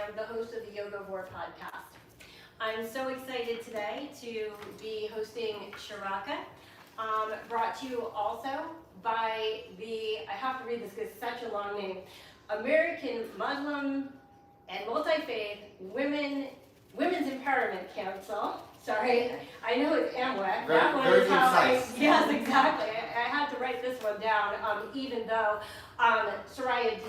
am the host of the Yoga Vor podcast. I'm so excited today to be hosting Sharaka, brought to you also by I have to read this because it's such a long name, American Muslim and Multi-Faith Women's Empowerment Council. Sorry, I know it's AMWEC. That one is how yes, exactly. I had to write this one down, even though Sariah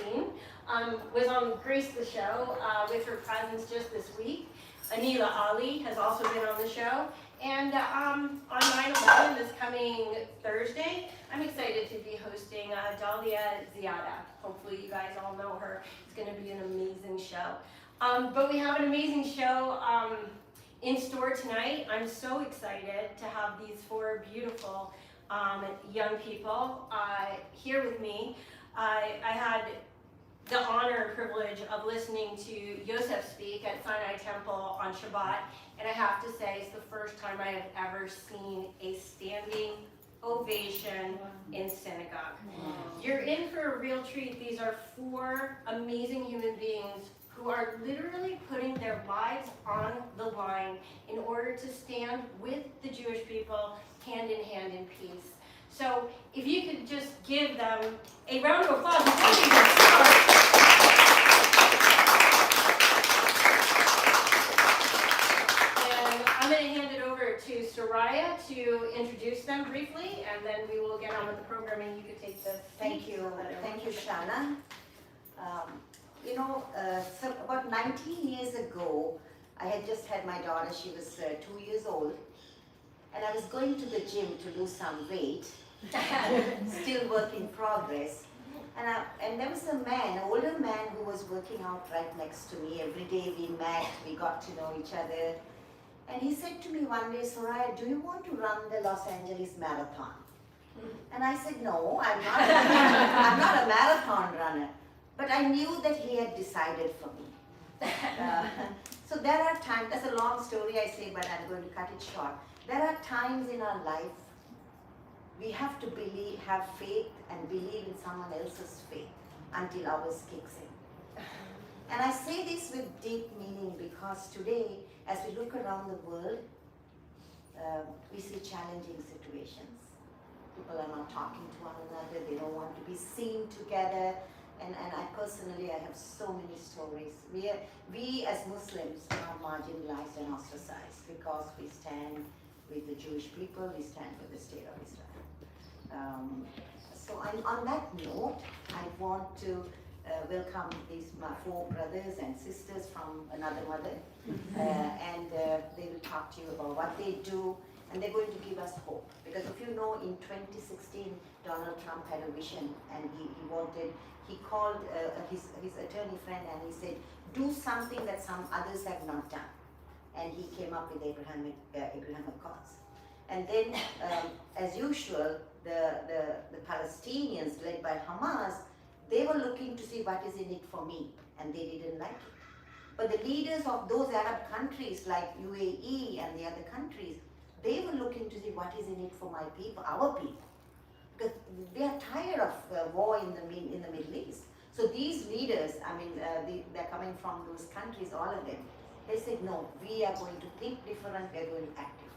was on Grace the Show with her presence just this week. Anila Ali has also been on the show. And on 9/11, this coming Thursday, I'm excited to be hosting Dalia Ziada. Hopefully you guys all know her. It's going to be an amazing show. But we have an amazing show in store tonight. I'm so excited to have these four beautiful young people here with me. I had the honor and privilege of listening to Yousef speak at Sinai Temple on Shabbat, and I have to say it's the first time I have ever seen a standing ovation in synagogue. You're in for a real treat. These are four amazing human beings who are literally putting their lives on the line in order to stand with the Jewish people hand in hand in peace. So if you could just give them a round of applause before we get started. And I'm going to hand it over to Sariah to introduce them briefly, and then we will get on with the programming. You could take the Thank you, Shana. So about 19 years ago, I had just had my daughter. She was 2 years old, and I was going to the gym to lose some weight. Still work in progress. And there was a man, an older man, who was working out right next to me. Every day we met, we got to know each other. And he said to me one day, Sariah, do you want to run the Los Angeles Marathon? And I said, no, I'm not. I'm not a marathon runner. But I knew that he had decided for me. So there are times, that's a long story I say, but I'm going to cut it short. There are times in our life we have to believe, have faith and believe in someone else's faith until ours kicks in. And I say this with deep meaning because today, as we look around the world, we see challenging situations. People are not talking to one another, they don't want to be seen together. And I personally, I have so many stories. We as Muslims are marginalized and ostracized because we stand with the Jewish people, we stand with the state of Israel. So on that note, I want to welcome these my four brothers and sisters from another mother. And they will talk to you about what they do, and they're going to give us hope. Because if you know, in 2016, Donald Trump had a vision, and he called his attorney friend and he said, do something that some others have not done. And he came up with Abraham Accords. And then, as usual, the Palestinians, led by Hamas, they were looking to see what is in it for me, and they didn't like it. But the leaders of those Arab countries like UAE and the other countries, they were looking to see what is in it for my people, our people. Because they are tired of war in the Middle East. So these leaders, they're coming from those countries, all of them. They said, no, we are going to think different, we are going to act different.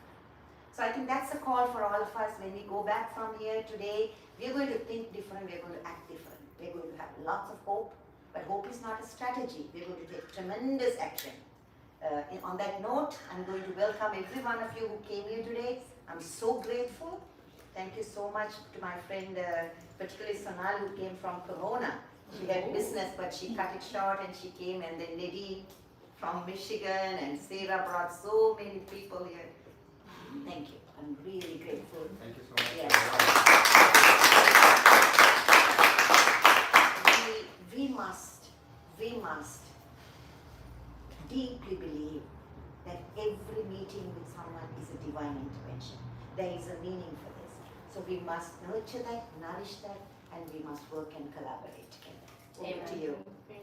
So I think that's a call for all of us. When we go back from here today, we are going to think different, we are going to act different. We are going to have lots of hope, but hope is not a strategy. We are going to take tremendous action. On that note, I'm going to welcome every one of you who came here today. I'm so grateful. Thank you so much to my friend, particularly Sonal, who came from Pomona. She had business, but she cut it short and she came, and then Lady from Michigan, and Sarah brought so many people here. Thank you. I'm really grateful. Thank you so much. Yes. We must deeply believe that every meeting with someone is a divine intervention. There is a meaning for this. So we must nurture that, nourish that, and we must work and collaborate together. Over to you.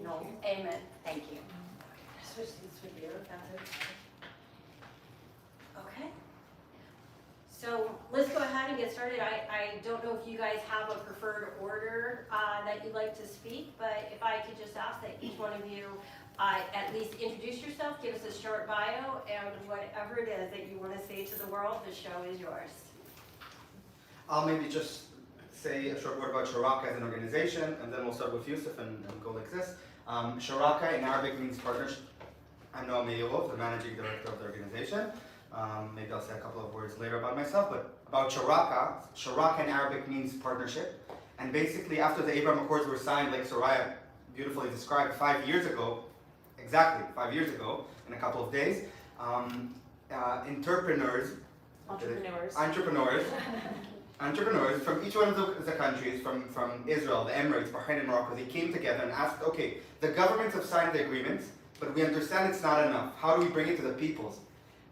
No. Amen. Thank you. Switch this with you. Okay. So let's go ahead and get started. I don't know if you guys have a preferred order that you'd like to speak, but if I could just ask that each one of you at least introduce yourself, give us a short bio, and whatever it is that you want to say to the world, the show is yours. I'll maybe just say a short word about Sharaka as an organization, and then we'll start with Yousef and go like this. Sharaka in Arabic means partnership. I'm Noam, the managing director of the organization. Maybe I'll say a couple of words later about myself, but about Sharaka in Arabic means partnership. And basically after the Abraham Accords were signed, like Sariah beautifully described 5 years ago, exactly 5 years ago, in a couple of days, entrepreneurs from each one of the countries, from Israel, the Emirates, Bahrain and Morocco, they came together and asked, okay, the governments have signed the agreements, but we understand it's not enough. How do we bring it to the peoples?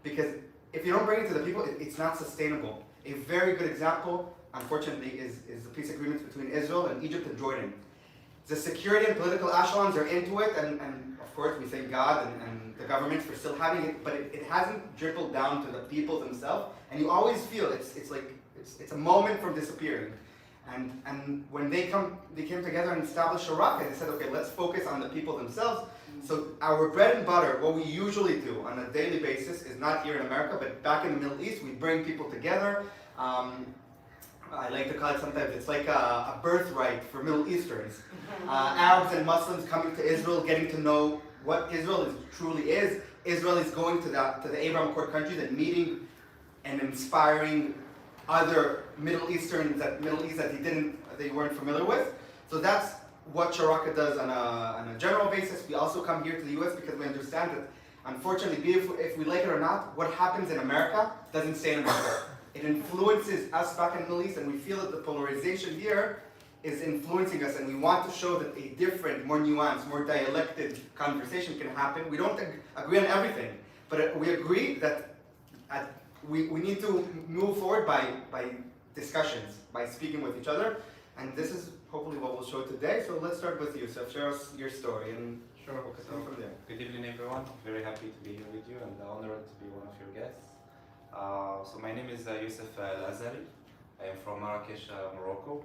Because if you don't bring it to the people, it's not sustainable. A very good example, unfortunately, is the peace agreements between Israel and Egypt and Jordan. The security and political echelons are into it, and of course we thank God and the governments for still having it, but it hasn't dribbled down to the people themselves, and you always feel it's a moment from disappearing. And when they came together and established Sharaka, they said, okay, let's focus on the people themselves. So our bread and butter, what we usually do on a daily basis, is not here in America, but back in the Middle East, we bring people together. I like to call it sometimes, it's like a birthright for Middle Easterns. Arabs and Muslims coming to Israel, getting to know what Israel truly is. Israel is going to the Abraham Accord countries and meeting and inspiring other Middle East that they weren't familiar with. So that's what Sharaka does on a general basis. We also come here to the US because we understand that, unfortunately, if we like it or not, what happens in America doesn't stay in America. It influences us back in the Middle East, and we feel that the polarization here is influencing us, and we want to show that a different, more nuanced, more dialected conversation can happen. We don't agree on everything, but we agree that we need to move forward by discussions, by speaking with each other, and this is hopefully what we'll show today. So let's start with Yousef. Share us your story, and Sure. we'll continue from there. Good evening, everyone. Very happy to be here with you and honored to be one of your guests. So my name is Yousef Al-Azari. I am from Marrakesh, Morocco.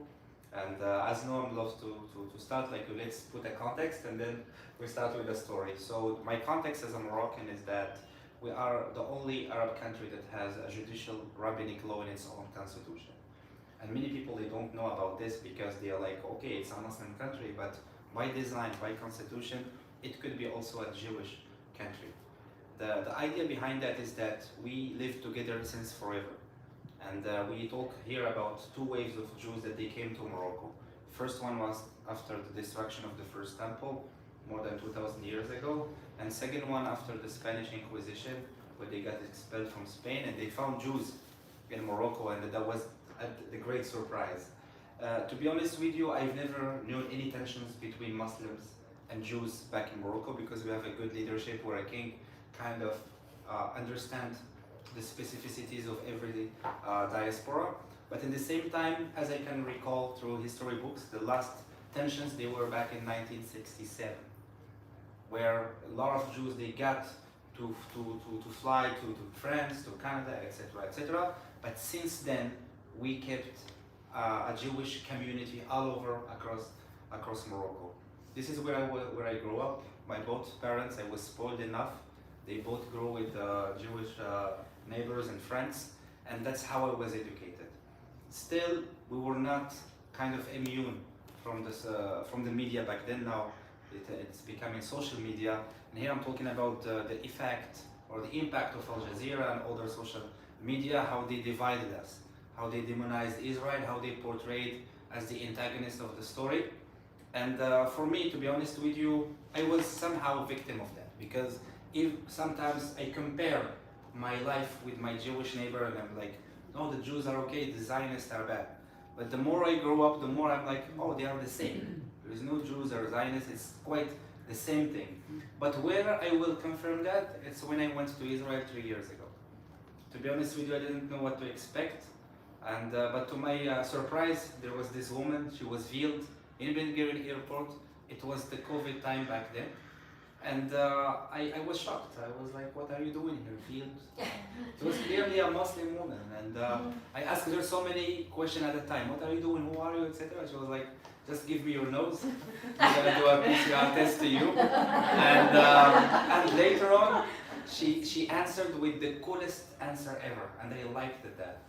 And as Noam loves to start, let's put a context and then we start with a story. So my context as a Moroccan is that we are the only Arab country that has a judicial rabbinic law in its own constitution. And many people, they don't know about this because they are like, okay, it's a Muslim country, but by design, by constitution, it could be also a Jewish country. The idea behind that is that we live together since forever. And we talk here about two waves of Jews that they came to Morocco. First one was after the destruction of the first temple, more than 2,000 years ago. And second one after the Spanish Inquisition, where they got expelled from Spain and they found Jews in Morocco, and that was the great surprise. To be honest with you, I've never known any tensions between Muslims and Jews back in Morocco because we have a good leadership where I can kind of understand the specificities of every diaspora. But at the same time, as I can recall through history books, the last tensions, they were back in 1967, where a lot of Jews, they got to fly to France, to Canada, etc., etc. But since then, we kept a Jewish community all over across Morocco. This is where I grew up. My both parents, I was spoiled enough. They both grew with Jewish neighbors and friends, and that's how I was educated. Still, we were not kind of immune from the media back then. Now it's becoming social media, and here I'm talking about the effect or the impact of Al Jazeera and other social media, how they divided us, how they demonized Israel, how they portrayed as the antagonist of the story. And for me, to be honest with you, I was somehow a victim of that, because if sometimes I compare my life with my Jewish neighbor and I'm like, no, the Jews are okay, the Zionists are bad. But the more I grow up, the more I'm like, oh, they are the same. There is no Jews or Zionists, it's quite the same thing. But where I will confirm that, it's when I went to Israel 3 years ago. To be honest with you, I didn't know what to expect. And but to my surprise, there was this woman, she was veiled in Ben Gurion airport. It was the COVID time back then. And I was shocked. I was like, what are you doing here, field? It was clearly a Muslim woman. And I asked her so many questions at a time. What are you doing? Who are you? Etc. She was like, just give me your nose. I'm going to do a PCR test to you. And later on, she answered with the coolest answer ever. And I liked that.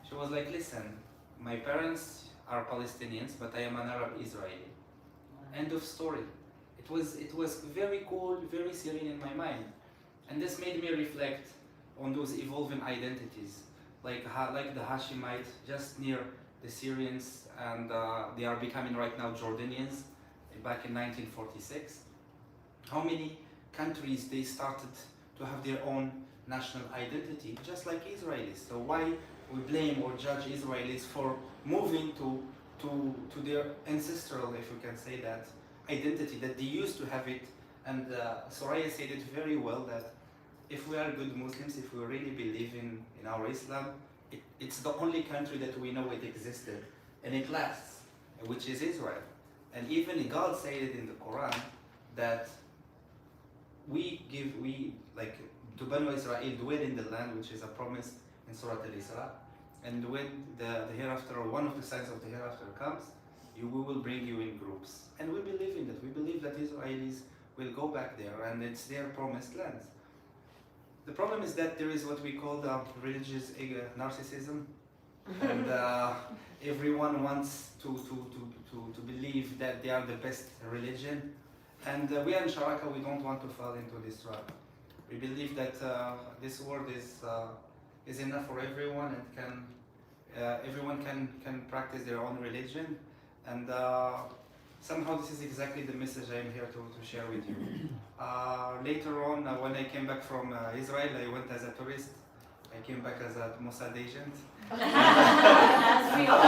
She was like, listen, my parents are Palestinians, but I am an Arab Israeli. End of story. It was very cool, very serene in my mind. And this made me reflect on those evolving identities, like the Hashemite, just near the Syrians, and they are becoming right now Jordanians, back in 1946. How many countries they started to have their own national identity, just like Israelis. So why we blame or judge Israelis for moving to their ancestral, if you can say that, identity, that they used to have it. And Sariah said it very well, that if we are good Muslims, if we really believe in our Islam, it's the only country that we know it existed and it lasts, which is Israel. And even God said it in the Quran that we like to Banu Israel dwell in the land, which is a promise in Surah Al-Isra. And when the hereafter, or one of the signs of the hereafter comes, we will bring you in groups. And we believe in that. We believe that Israelis will go back there and it's their promised land. The problem is that there is what we call the religious narcissism. And everyone wants to believe that they are the best religion. And we in Sharaka, we don't want to fall into this trap. We believe that this world is enough for everyone, and everyone can practice their own religion. And somehow this is exactly the message I am here to share with you. Later on, when I came back from Israel, I went as a tourist. I came back as a Mossad agent. As we all.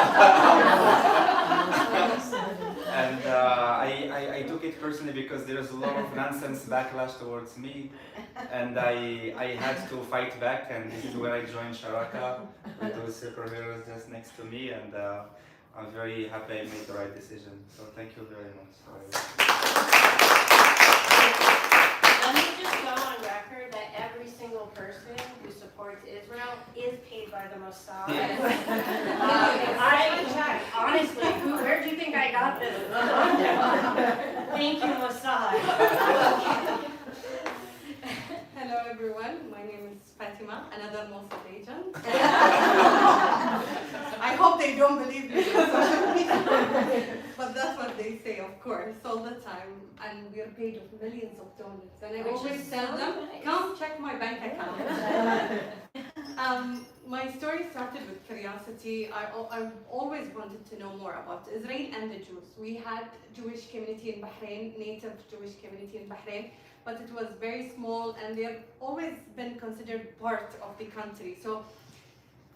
And I took it personally because there is a lot of nonsense backlash towards me, and I had to fight back, and this is where I joined Sharaka with those superheroes just next to me, and I'm very happy I made the right decision. So thank you very much. Let me just go on record that every single person who supports Israel is paid by the Mossad. Yes. I checked, honestly, where do you think I got this? Thank you, Mossad. Hello everyone, my name is Fatima, another Mossad agent. I hope they don't believe me, but that's what they say, of course, all the time. And we're paid with millions of dollars. And I Which always is tell so them, nice. come check my bank account. My story started with curiosity. I always wanted to know more about Israel and the Jews. We had Jewish community in Bahrain, native Jewish community in Bahrain, but it was very small and they've always been considered part of the country. So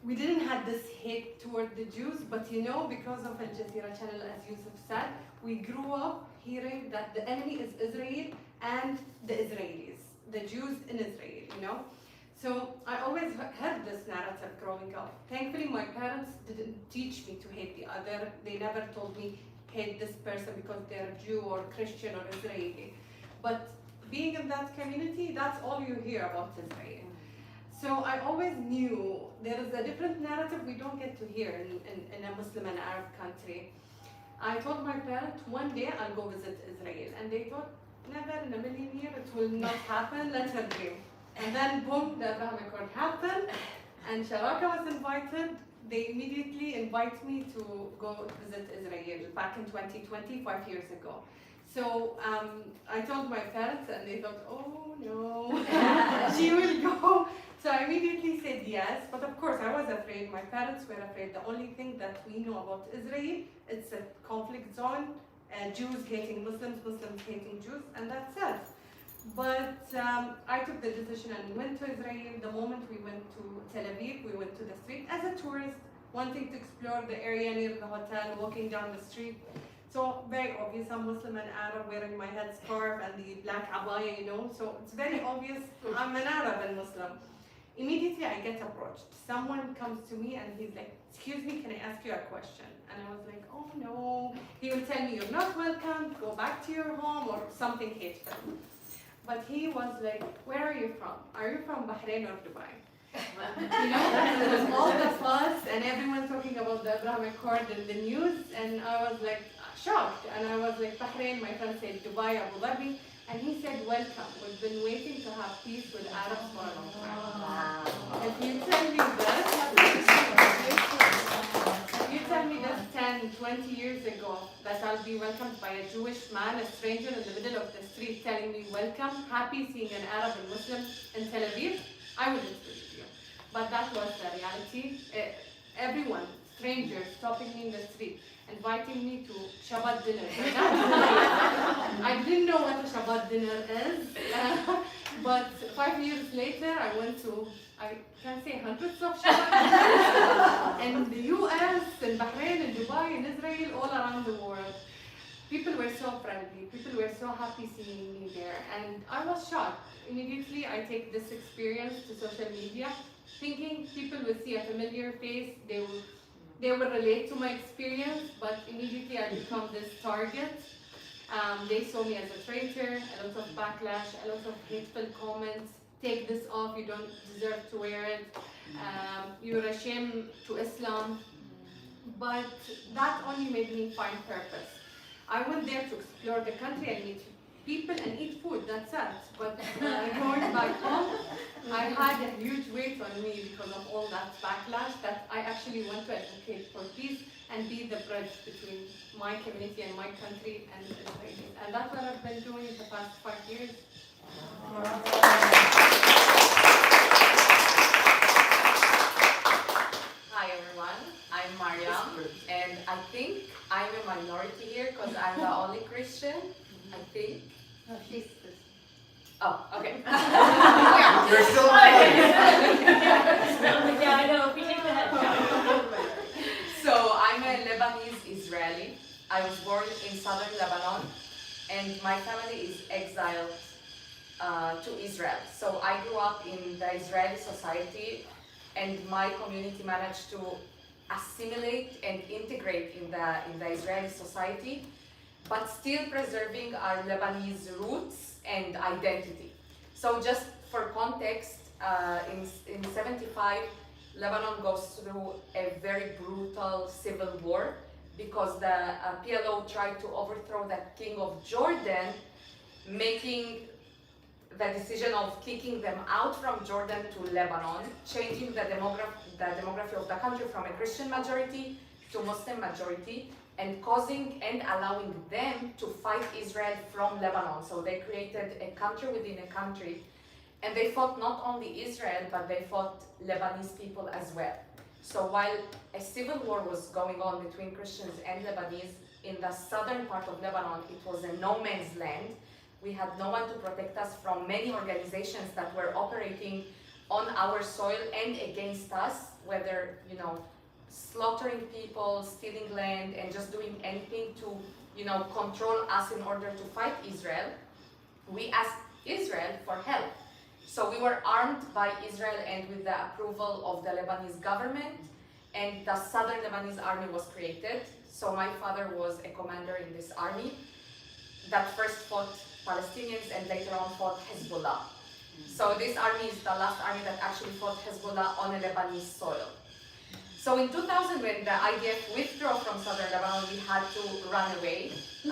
we didn't have this hate toward the Jews, but because of Al Jazeera channel, as Yousef said, we grew up hearing that the enemy is Israel and the Israelis, the Jews in Israel, So I always heard this narrative growing up. Thankfully, my parents didn't teach me to hate the other. They never told me hate this person because they're Jew or Christian or Israeli. But being in that community, that's all you hear about Israel. So I always knew there is a different narrative we don't get to hear in a Muslim and Arab country. I told my parents, one day I'll go visit Israel. And they thought, never in a million years, it will not happen, let her dream. And then boom, the Abraham Accord happened, and Sharaka was invited. They immediately invite me to go visit Israel back in 2020, 5 years ago. So I told my parents, and they thought, oh no, she will go. So I immediately said yes, but of course I was afraid. My parents were afraid. The only thing that we know about Israel, it's a conflict zone, Jews hating Muslims, Muslims hating Jews, and that's it. But I took the decision and went to Israel. The moment we went to Tel Aviv, we went to the street as a tourist, wanting to explore the area near the hotel, walking down the street. So very obvious, I'm Muslim and Arab, wearing my headscarf and the black abaya, So it's very obvious I'm an Arab and Muslim. Immediately I get approached. Someone comes to me and he's like, excuse me, can I ask you a question? And I was like, oh no. He will tell me, you're not welcome, go back to your home, or something hateful. but he was like, where are you from? Are you from Bahrain or Dubai? You know, it was all the fuss and everyone talking about the Abraham Accord in the news, and I was like shocked, and I was like, Bahrain, my friend said Dubai, Abu Dhabi, and he said, welcome, we've been waiting to have peace with Arabs for a long time. Wow. If you tell me this, if you tell me this 10, 20 years ago, that I'll be welcomed by a Jewish man, a stranger in the middle of the street telling me welcome, happy seeing an Arab and Muslim in Tel Aviv, I wouldn't believe you. But that was the reality. Everyone, strangers, stopping me in the street, inviting me to Shabbat dinner. I didn't know what a Shabbat dinner is, but 5 years later, I went to, I can't say hundreds of Shabbat in the US, in Bahrain, in Dubai, in Israel, all around the world. People were so friendly, people were so happy seeing me there, and I was shocked. Immediately, I take this experience to social media, thinking people will see a familiar face, they will relate to my experience, but immediately I become this target. They saw me as a traitor, a lot of backlash, a lot of hateful comments. Take this off, you don't deserve to wear it. You're a shame to Islam. But that only made me find purpose. I went there to explore the country and meet people and eat food, that's it. But going back home, I had a huge weight on me because of all that backlash, that I actually want to advocate for peace and be the bridge between my community and my country and the Israelis. And that's what I've been doing the past 5 years. Hi everyone, I'm Mariam, and I think I'm a minority here because I'm the only Christian, I think. No, she's Oh, okay. You're still Yeah, I know, if we take the head down. So I'm a Lebanese Israeli. I was born in southern Lebanon, and my family is exiled to Israel. So I grew up in the Israeli society, and my community managed to assimilate and integrate in the Israeli society, but still preserving our Lebanese roots and identity. So just for context, in 75, Lebanon goes through a very brutal civil war because the PLO tried to overthrow the king of Jordan, making the decision of kicking them out from Jordan to Lebanon, changing the demography of the country from a Christian majority to Muslim majority, and causing and allowing them to fight Israel from Lebanon. So they created a country within a country, and they fought not only Israel, but they fought Lebanese people as well. So while a civil war was going on between Christians and Lebanese, in the southern part of Lebanon, it was a no man's land. We had no one to protect us from many organizations that were operating on our soil and against us, whether, slaughtering people, stealing land, and just doing anything to, control us in order to fight Israel. We asked Israel for help. So we were armed by Israel and with the approval of the Lebanese government, and the Southern Lebanese Army was created. So my father was a commander in this army that first fought Palestinians and later on fought Hezbollah. So this army is the last army that actually fought Hezbollah on a Lebanese soil. So in 2000, when the IDF withdrew from southern Lebanon, we had to run away. So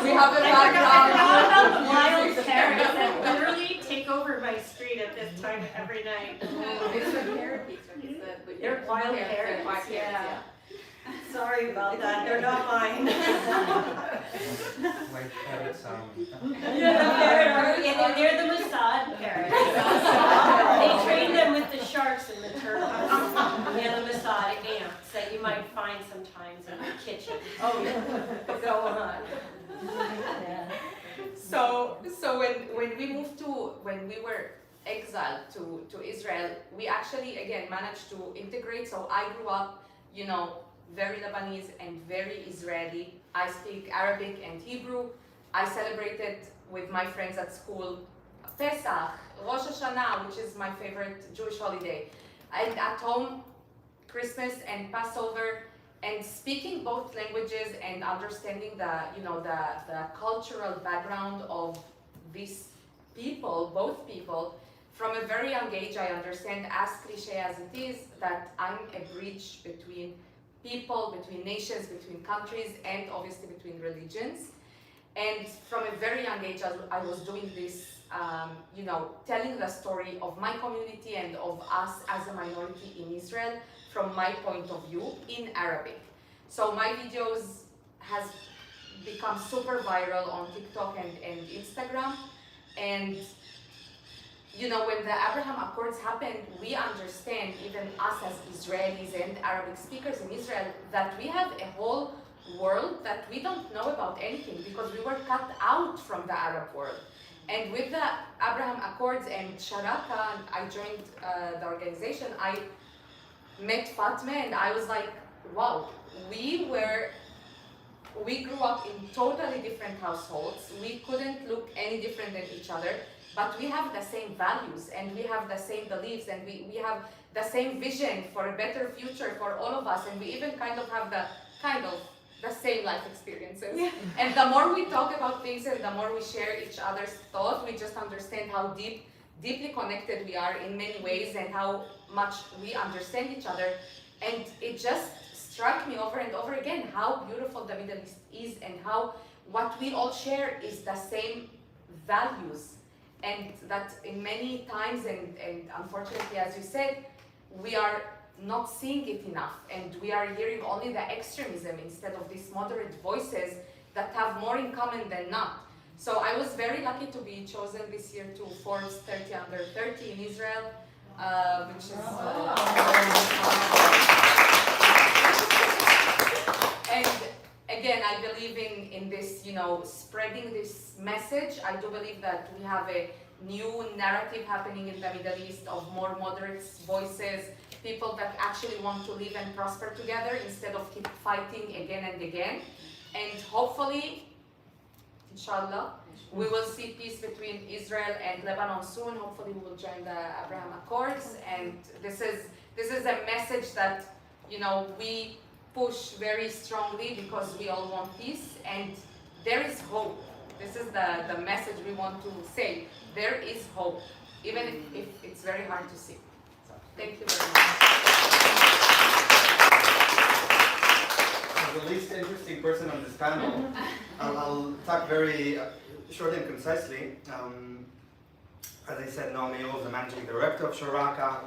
we have a background. About the wild parrots that literally take over my street at this time every night. It's the parrot. They're wild parrots, Wild parrots, yeah. Sorry about that, they're not mine. White parrots. Yeah, they're the Mossad parrots. They train them with the sharks and the turtles. And the Mossad ants that you might find sometimes in your kitchen. Oh, yeah. Go on. So when we were exiled to Israel, we actually again managed to integrate. So I grew up, very Lebanese and very Israeli. I speak Arabic and Hebrew. I celebrated with my friends at school Pesach, Rosh Hashanah, which is my favorite Jewish holiday. And at home, Christmas and Passover, and speaking both languages and understanding the cultural background of these people, both people, from a very young age, I understand, as cliche as it is, that I'm a bridge between people, between nations, between countries, and obviously between religions. And from a very young age, I was doing this, telling the story of my community and of us as a minority in Israel from my point of view in Arabic. So my videos has become super viral on TikTok and Instagram. And when the Abraham Accords happened, we understand, even us as Israelis and Arabic speakers in Israel, that we have a whole world that we don't know about anything because we were cut out from the Arab world. And with the Abraham Accords and Sharaka, I joined the organization, I met Fatima and I was like, wow, we grew up in totally different households. We couldn't look any different than each other, but we have the same values and we have the same beliefs and we have the same vision for a better future for all of us, and we even kind of have the same life experiences. Yeah. And the more we talk about things and the more we share each other's thoughts, we just understand how deeply connected we are in many ways and how much we understand each other. And it just struck me over and over again how beautiful the Middle East is and how what we all share is the same values. And that in many times, and unfortunately, as you said, we are not seeing it enough, and we are hearing only the extremism instead of these moderate voices that have more in common than not. So I was very lucky to be chosen this year to Forbes 30 Under 30 in Israel, which is and again, I believe in this, spreading this message. I do believe that we have a new narrative happening in the Middle East of more moderate voices, people that actually want to live and prosper together instead of keep fighting again and again. And hopefully, inshallah, we will see peace between Israel and Lebanon soon. Hopefully we will join the Abraham Accords. And this is a message that, we push very strongly because we all want peace, and there is hope. This is the message we want to say. There is hope, even if it's very hard to see. Thank you very much. As the least interesting person on this panel, I'll talk very shortly and concisely. As I said, Noam is the managing director of Sharaka.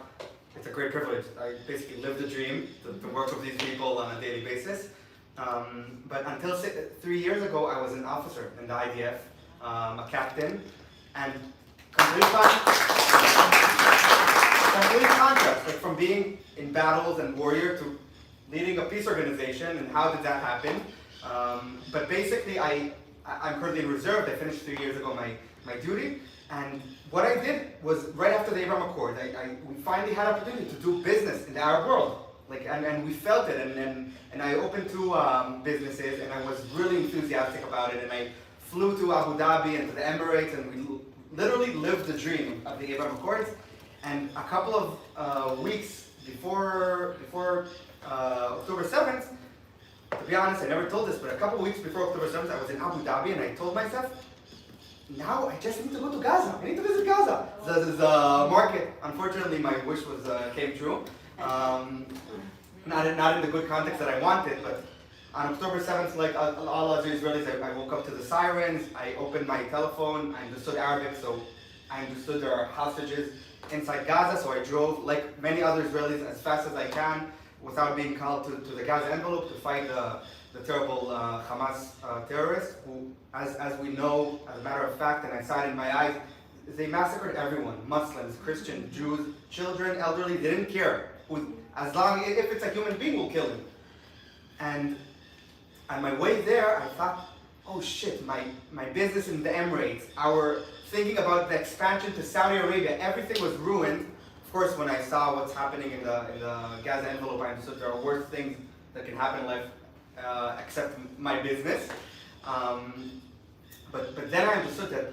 It's a great privilege. I basically live the dream to work with these people on a daily basis. But until 3 years ago, I was an officer in the IDF, a captain, and complete contrast, like from being in battles and warrior to leading a peace organization. And how did that happen? But basically, I'm currently in reserve. I finished 3 years ago my duty, and what I did was right after the Abraham Accord, we finally had opportunity to do business in the Arab world, and we felt it, and I opened 2 businesses, and I was really enthusiastic about it, and I flew to Abu Dhabi and to the Emirates, and we literally lived the dream of the Abraham Accords. And a couple of weeks before October 7th, to be honest, I never told this, but a couple of weeks before October 7th, I was in Abu Dhabi, and I told myself, now I just need to go to Gaza. I need to visit Gaza. The market, unfortunately, my wish came true. Not in the good context that I wanted, but on October 7th, like all other Israelis, I woke up to the sirens. I opened my telephone. I understood Arabic, so I understood there are hostages inside Gaza. So I drove, like many other Israelis, as fast as I can, without being called to the Gaza envelope to fight the terrible Hamas terrorists, who, as we know, as a matter of fact, and I saw it in my eyes, they massacred everyone: Muslims, Christians, Jews, children, elderly. They didn't care. As long if it's a human being, we'll kill him. And on my way there, I thought, oh shit, my business in the Emirates, our thinking about the expansion to Saudi Arabia, everything was ruined. Of course, when I saw what's happening in the Gaza envelope, I understood there are worse things that can happen in life except my business. But then I understood that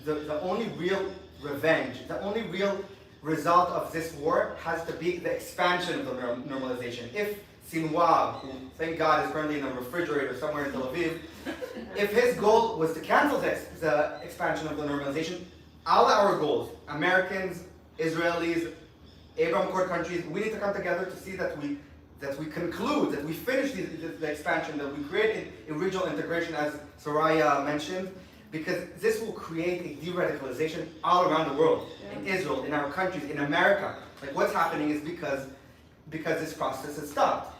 the only real revenge, the only real result of this war has to be the expansion of the normalization. If Sinwar, who thank God is currently in a refrigerator somewhere in Tel Aviv, if his goal was to cancel the expansion of the normalization, all our goals, Americans, Israelis, Abraham Accord countries, we need to come together to see that we conclude, that we finish the expansion, that we create a regional integration, as Sariah mentioned, because this will create a de-radicalization all around the world, in Israel, in our countries, in America. Like what's happening is because this process has stopped.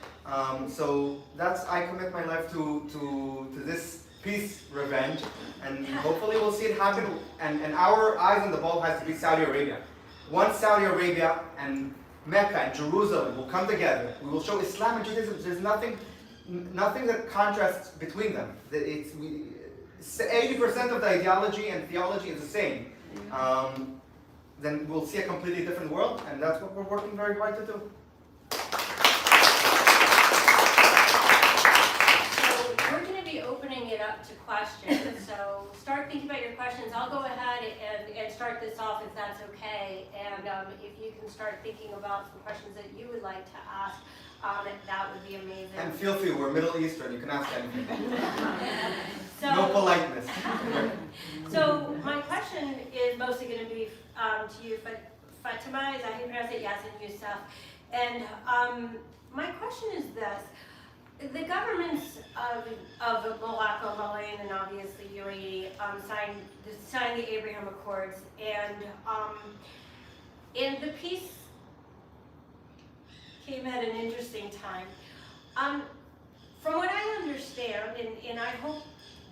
So I commit my life to this peace revenge, and hopefully we'll see it happen. And our eyes on the ball has to be Saudi Arabia. Once Saudi Arabia and Mecca and Jerusalem will come together, we will show Islam and Judaism. There's nothing that contrasts between them. 80% of the ideology and theology is the same. Then we'll see a completely different world, and that's what we're working very hard to do. We're going to be opening it up to questions, so start thinking about your questions. I'll go ahead and start this off if that's okay, and if you can start thinking about some questions that you would like to ask, that would be amazing. And feel free, we're Middle Eastern, you can ask anything. No So, politeness. so my question is mostly going to be to you, Fatima, is that how you pronounce it? Yes, and Yousef. And my question is this. The governments of Morocco, Bahrain, and obviously UAE signed the Abraham Accords, and the peace came at an interesting time. From what I understand, and I hope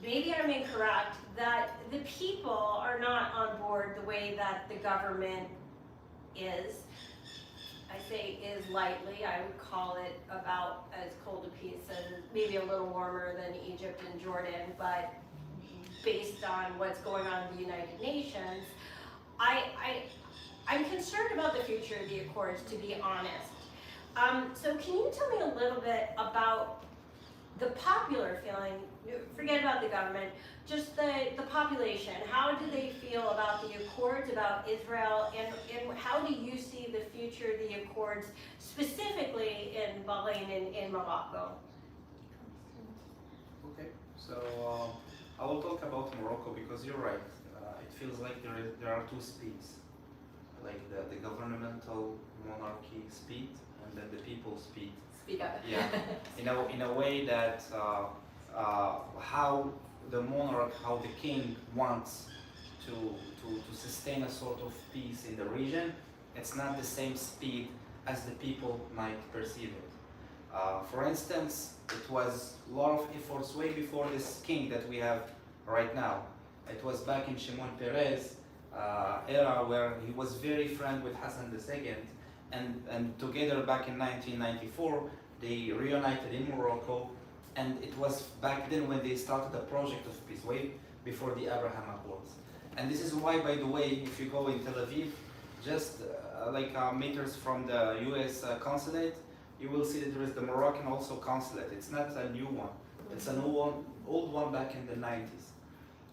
maybe I'm incorrect, that the people are not on board the way that the government is. I say is lightly, I would call it about as cold a peace and maybe a little warmer than Egypt and Jordan, but based on what's going on in the United Nations, I'm concerned about the future of the Accords, to be honest. So can you tell me a little bit about the popular feeling, forget about the government, just the population, how do they feel about the Accords, about Israel, and how do you see the future of the Accords, specifically in Bahrain and in Morocco? Okay, so I will talk about Morocco because you're right. It feels like there are two speeds, like the governmental monarchy speed and then the people speed. Speak up. Yeah, in a way that how the monarch, how the king wants to sustain a sort of peace in the region, it's not the same speed as the people might perceive it. For instance, it was a lot of efforts way before this king that we have right now. It was back in Shimon Peres era where he was very friend with Hassan II, and together back in 1994 they reunited in Morocco, and it was back then when they started the project of peace, way before the Abraham Accords. And this is why, by the way, if you go in Tel Aviv, just meters from the US consulate, you will see that there is the Moroccan also consulate. It's not a new one, it's an old one back in the 90s.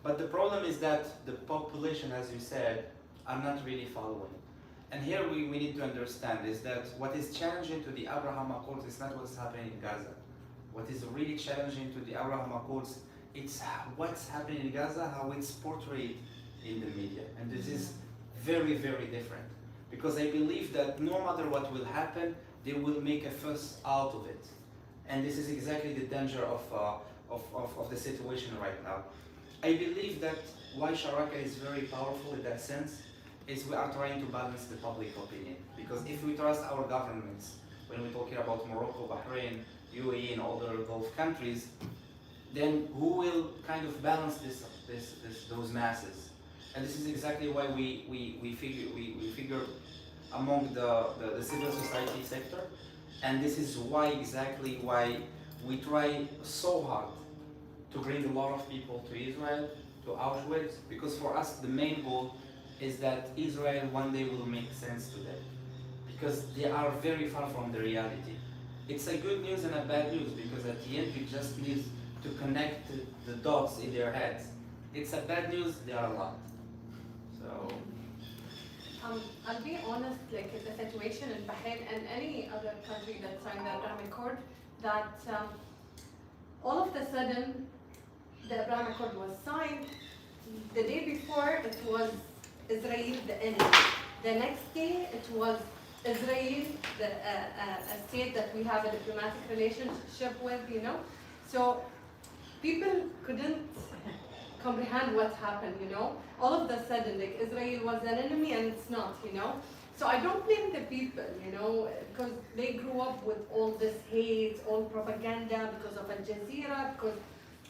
But the problem is that the population, as you said, are not really following. And here we need to understand is that what is challenging to the Abraham Accords is not what's happening in Gaza. What is really challenging to the Abraham Accords, it's what's happening in Gaza, how it's portrayed in the media. And this is very, very different. Because I believe that no matter what will happen, they will make a fuss out of it. And this is exactly the danger of the situation right now. I believe that why Sharaka is very powerful in that sense is we are trying to balance the public opinion. Because if we trust our governments, when we're talking about Morocco, Bahrain, UAE and other Gulf countries, then who will kind of balance those masses? And this is exactly why we figure among the civil society sector, and this is why we try so hard to bring a lot of people to Israel, to Auschwitz, because for us the main goal is that Israel one day will make sense to them, because they are very far from the reality. It's a good news and a bad news, because at the end we just need to connect the dots in their heads. It's a bad news, they are a lot. So I'll be honest, like the situation in Bahrain and any other country that signed the Abraham Accord, that all of a sudden the Abraham Accord was signed. The day before it was Israel the enemy. The next day it was Israel, a state that we have a diplomatic relationship with, you know. So people couldn't comprehend what happened, you know. All of a sudden, like Israel was an enemy and it's not, you know. So I don't blame the people, you know, because they grew up with all this hate, all propaganda because of Al Jazeera, because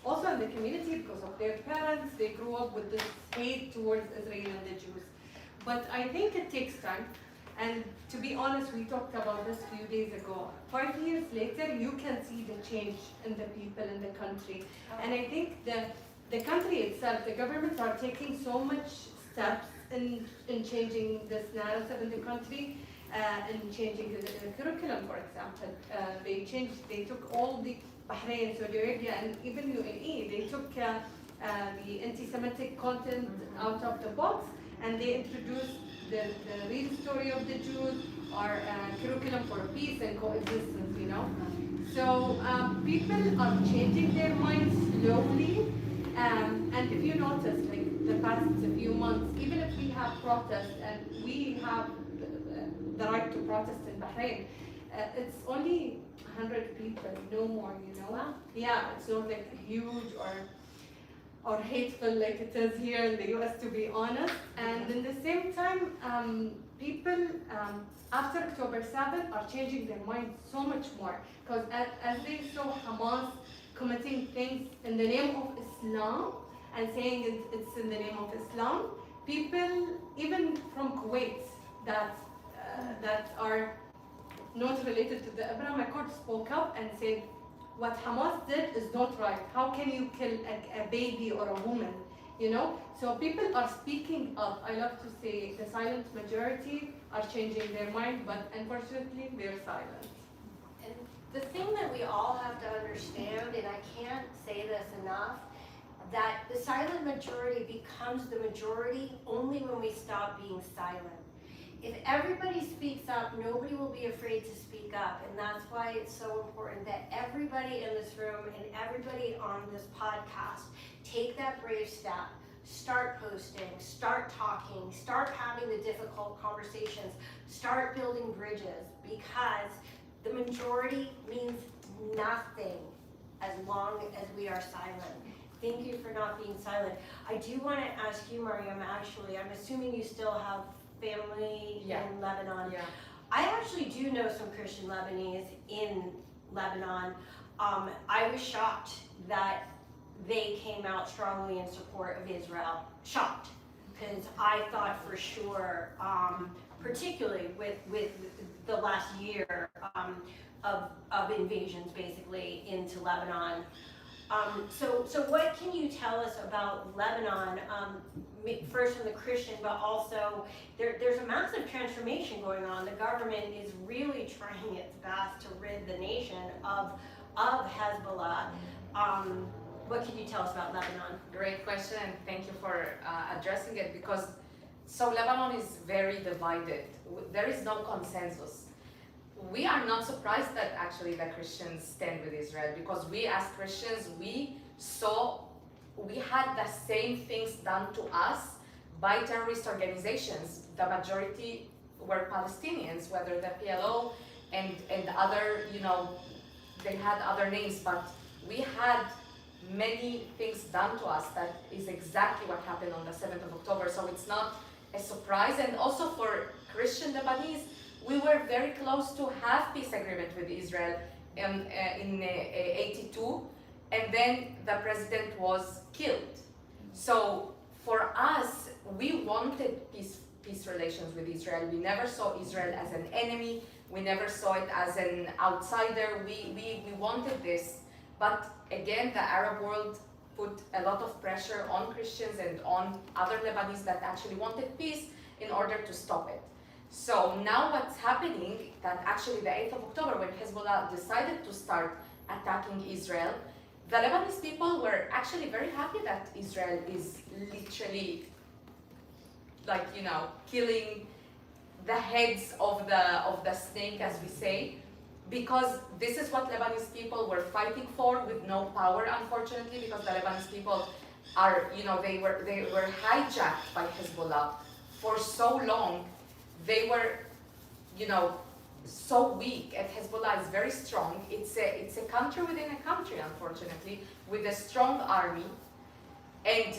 also in the community, because of their parents, they grew up with this hate towards Israel and the Jews. But I think it takes time. And to be honest, we talked about this a few days ago. 5 years later, you can see the change in the people in the country. And I think the country itself, the governments are taking so much steps in changing this narrative in the country, in changing the curriculum, for example. They took all the Bahrain, Saudi Arabia, and even UAE, they took the anti-Semitic content out of the box, and they introduced the real story of the Jews, or curriculum for peace and coexistence, you know. So people are changing their minds slowly, and if you notice, like the past few months, even if we have protests and we have the right to protest in Bahrain, it's only 100 people, no more, you know. Wow. Yeah, it's not like huge or hateful like it is here in the US, to be honest. And in the same time, people after October 7th are changing their minds so much more, because as they saw Hamas committing things in the name of Islam and saying it's in the name of Islam, people even from Kuwait that are not related to the Abraham Accord spoke up and said, what Hamas did is not right. How can you kill a baby or a woman? You know? So people are speaking up. I love to say the silent majority are changing their mind, but unfortunately they're silent. And the thing that we all have to understand, and I can't say this enough, that the silent majority becomes the majority only when we stop being silent. If everybody speaks up, nobody will be afraid to speak up, and that's why it's so important that everybody in this room and everybody on this podcast take that brave step, start posting, start talking, start having the difficult conversations, start building bridges, because the majority means nothing as long as we are silent. Thank you for not being silent. I do want to ask you, Mariam, actually, I'm assuming you still have family in Lebanon. Yeah. I actually do know some Christian Lebanese in Lebanon. I was shocked that they came out strongly in support of Israel. Shocked, because I thought for sure, particularly with the last year of invasions basically into Lebanon. So what can you tell us about Lebanon, first from the Christian, but also there's a massive transformation going on. The government is really trying its best to rid the nation of Hezbollah. What can you tell us about Lebanon? Great question, and thank you for addressing it, because so Lebanon is very divided. There is no consensus. We are not surprised that actually the Christians stand with Israel, because we as Christians, we had the same things done to us by terrorist organizations. The majority were Palestinians, whether the PLO and other, you know, they had other names, but we had many things done to us. That is exactly what happened on the 7th of October. So it's not a surprise. And also for Christian Lebanese, we were very close to have peace agreement with Israel in 82, and then the president was killed. So for us, we wanted peace relations with Israel. We never saw Israel as an enemy. We never saw it as an outsider. We wanted this. But again, the Arab world put a lot of pressure on Christians and on other Lebanese that actually wanted peace in order to stop it. So now what's happening, that actually the 8th of October, when Hezbollah decided to start attacking Israel, the Lebanese people were actually very happy that Israel is literally, like, you know, killing the heads of the snake, as we say, because this is what Lebanese people were fighting for with no power, unfortunately, because the Lebanese people are, they were hijacked by Hezbollah for so long. They were, so weak, and Hezbollah is very strong. It's a country within a country, unfortunately, with a strong army and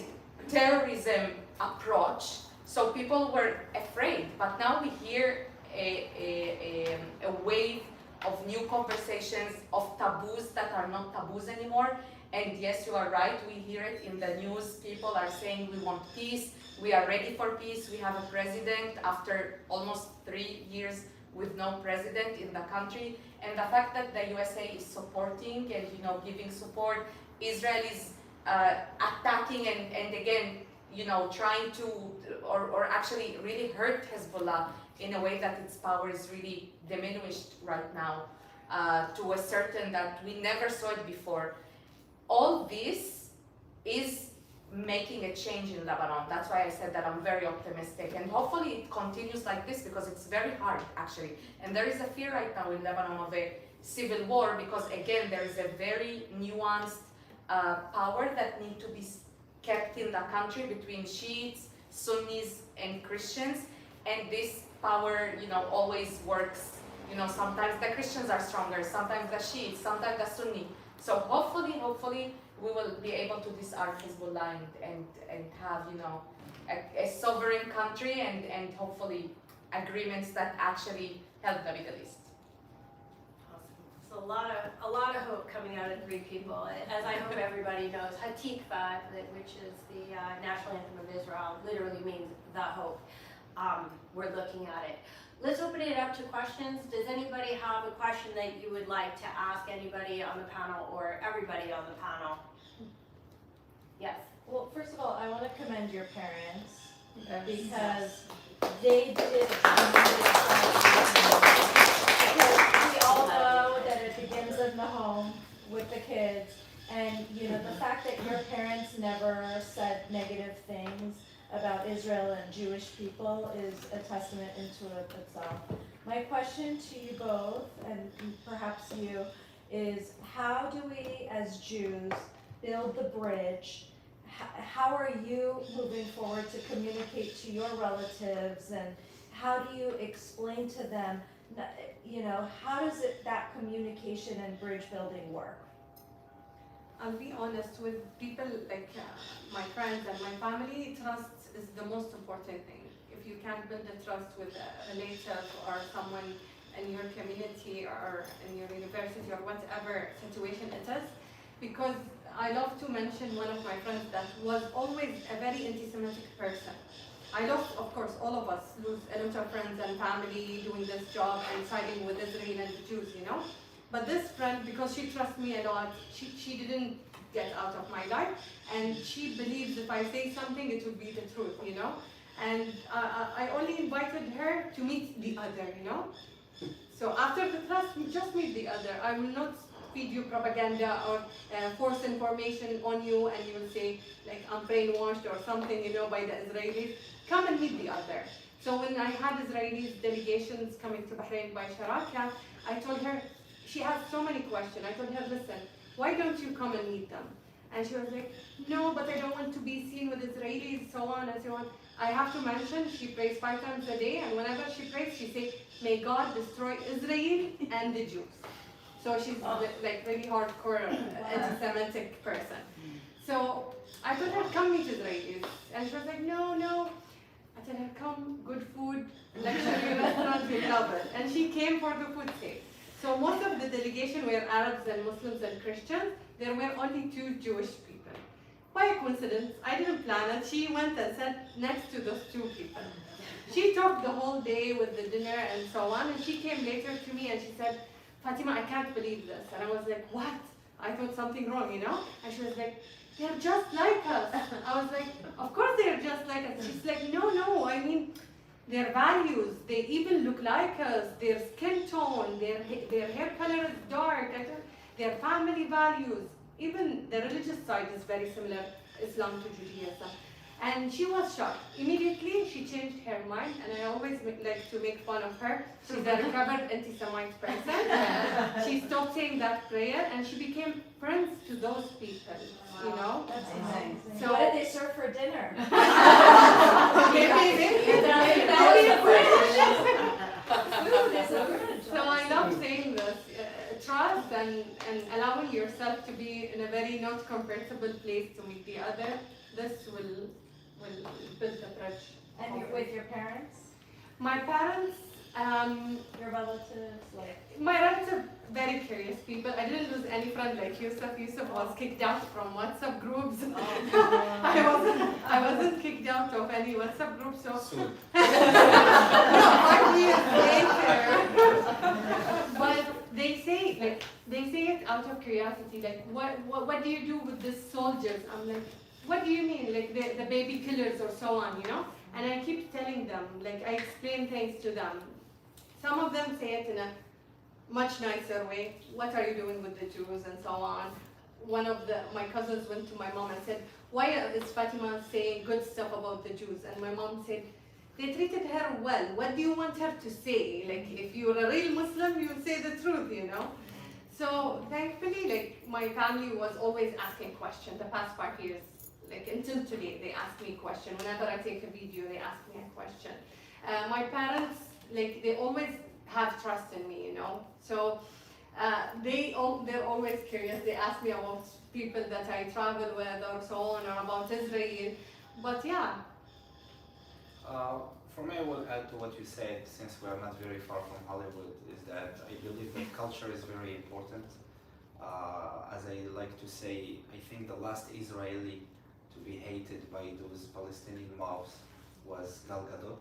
terrorism approach. So people were afraid, but now we hear a wave of new conversations, of taboos that are not taboos anymore. And yes, you are right, we hear it in the news. People are saying we want peace, we are ready for peace. We have a president after almost 3 years with no president in the country. And the fact that the USA is supporting and giving support, Israel is attacking and again, trying to, or actually really hurt Hezbollah in a way that its power is really diminished right now to a certain that we never saw it before. All this is making a change in Lebanon. That's why I said that I'm very optimistic, and hopefully it continues like this, because it's very hard actually. And there is a fear right now in Lebanon of a civil war, because again there is a very nuanced power that need to be kept in the country between Shiites, Sunnis, and Christians. And this power, always works. Sometimes the Christians are stronger, sometimes the Shiites, sometimes the Sunni. So hopefully we will be able to disarm Hezbollah and have, a sovereign country and hopefully agreements that actually help the Middle East. So a lot of hope coming out of three people. As I hope everybody knows, Hatikva, which is the national anthem of Israel, literally means the hope. We're looking at it. Let's open it up to questions. Does anybody have a question that you would like to ask anybody on the panel or everybody on the panel? Yes. Well, first of all, I want to commend your parents because they did. Because we all know that it begins in the home with the kids, and the fact that your parents never said negative things about Israel and Jewish people is a testament into it itself. My question to you both, and perhaps you, is how do we as Jews build the bridge? How are you moving forward to communicate to your relatives, and how do you explain to them, how does that communication and bridge building work? I'll be honest with people like my friends and my family. Trust is the most important thing. If you can't build a trust with a relative or someone in your community or in your university or whatever situation it is, because I love to mention one of my friends that was always a very anti-Semitic person. I love, of course, all of us lose a lot of friends and family doing this job and siding with Israel and the Jews, But this friend, because she trusts me a lot, she didn't get out of my life, and she believes if I say something, it will be the truth, And I only invited her to meet the other, So after the trust, just meet the other. I will not feed you propaganda or force information on you, and you will say, like, I'm brainwashed or something, by the Israelis. Come and meet the other. So when I had Israeli delegations coming to Bahrain by Sharaka, I told her, she has so many questions. I told her, listen, why don't you come and meet them? And she was like, no, but I don't want to be seen with Israelis, so on and so on. I have to mention, she prays 5 times a day, and whenever she prays, she says, may God destroy Israel and the Jews. So she's like really hardcore anti-Semitic person. So I told her, come meet Israelis. And she was like, no. I told her, come, good food, luxury restaurant, we love it. And she came for the food sake. So most of the delegation were Arabs and Muslims and Christians. There were only 2 Jewish people. By a coincidence, I didn't plan it. She went and sat next to those 2 people. She talked the whole day with the dinner and so on, and she came later to me and she said, Fatima, I can't believe this. And I was like, what? I thought something wrong, And she was like, they're just like us. I was like, of course they're just like us. She's like, no, I mean, their values, they even look like us, their skin tone, their hair color is dark, their family values, even the religious side is very similar, Islam to Judaism. And she was shocked. Immediately, she changed her mind, and I always like to make fun of her. She's a recovered anti-Semite person. She stopped saying that prayer, and she became friends to those people, you know? That's amazing. So- What did they serve for dinner? Food is a bridge. So I love saying this. Trust and allowing yourself to be in a very not comfortable place to meet the other. This will build the bridge. And you're with your parents? My parents, Your relatives? Like, my relatives are very curious people. I didn't lose any friend like Yousef. Yousef was kicked out from WhatsApp groups. I wasn't kicked out of any WhatsApp group, so Soon. no, 5 years later. But they say it out of curiosity. Like, what do you do with these soldiers? I'm like, what do you mean? Like the baby killers or so on, you know? And I keep telling them, like I explain things to them. Some of them say it in a much nicer way. What are you doing with the Jews and so on? One of my cousins went to my mom and said, why is Fatima saying good stuff about the Jews? And my mom said, they treated her well. What do you want her to say? Like, if you're a real Muslim, you would say the truth, you know? So thankfully, like, my family was always asking questions the past 5 years. Like, until today, they ask me a question. Whenever I take a video, they ask me a question. My parents, like, they always have trust in me, you know? So they're always curious. They ask me about people that I travel with or so on, or about Israel. But yeah. For me, I will add to what you said, since we are not very far from Hollywood, is that I believe that culture is very important. As I like to say, I think the last Israeli to be hated by those Palestinian mobs was Gal Gadot,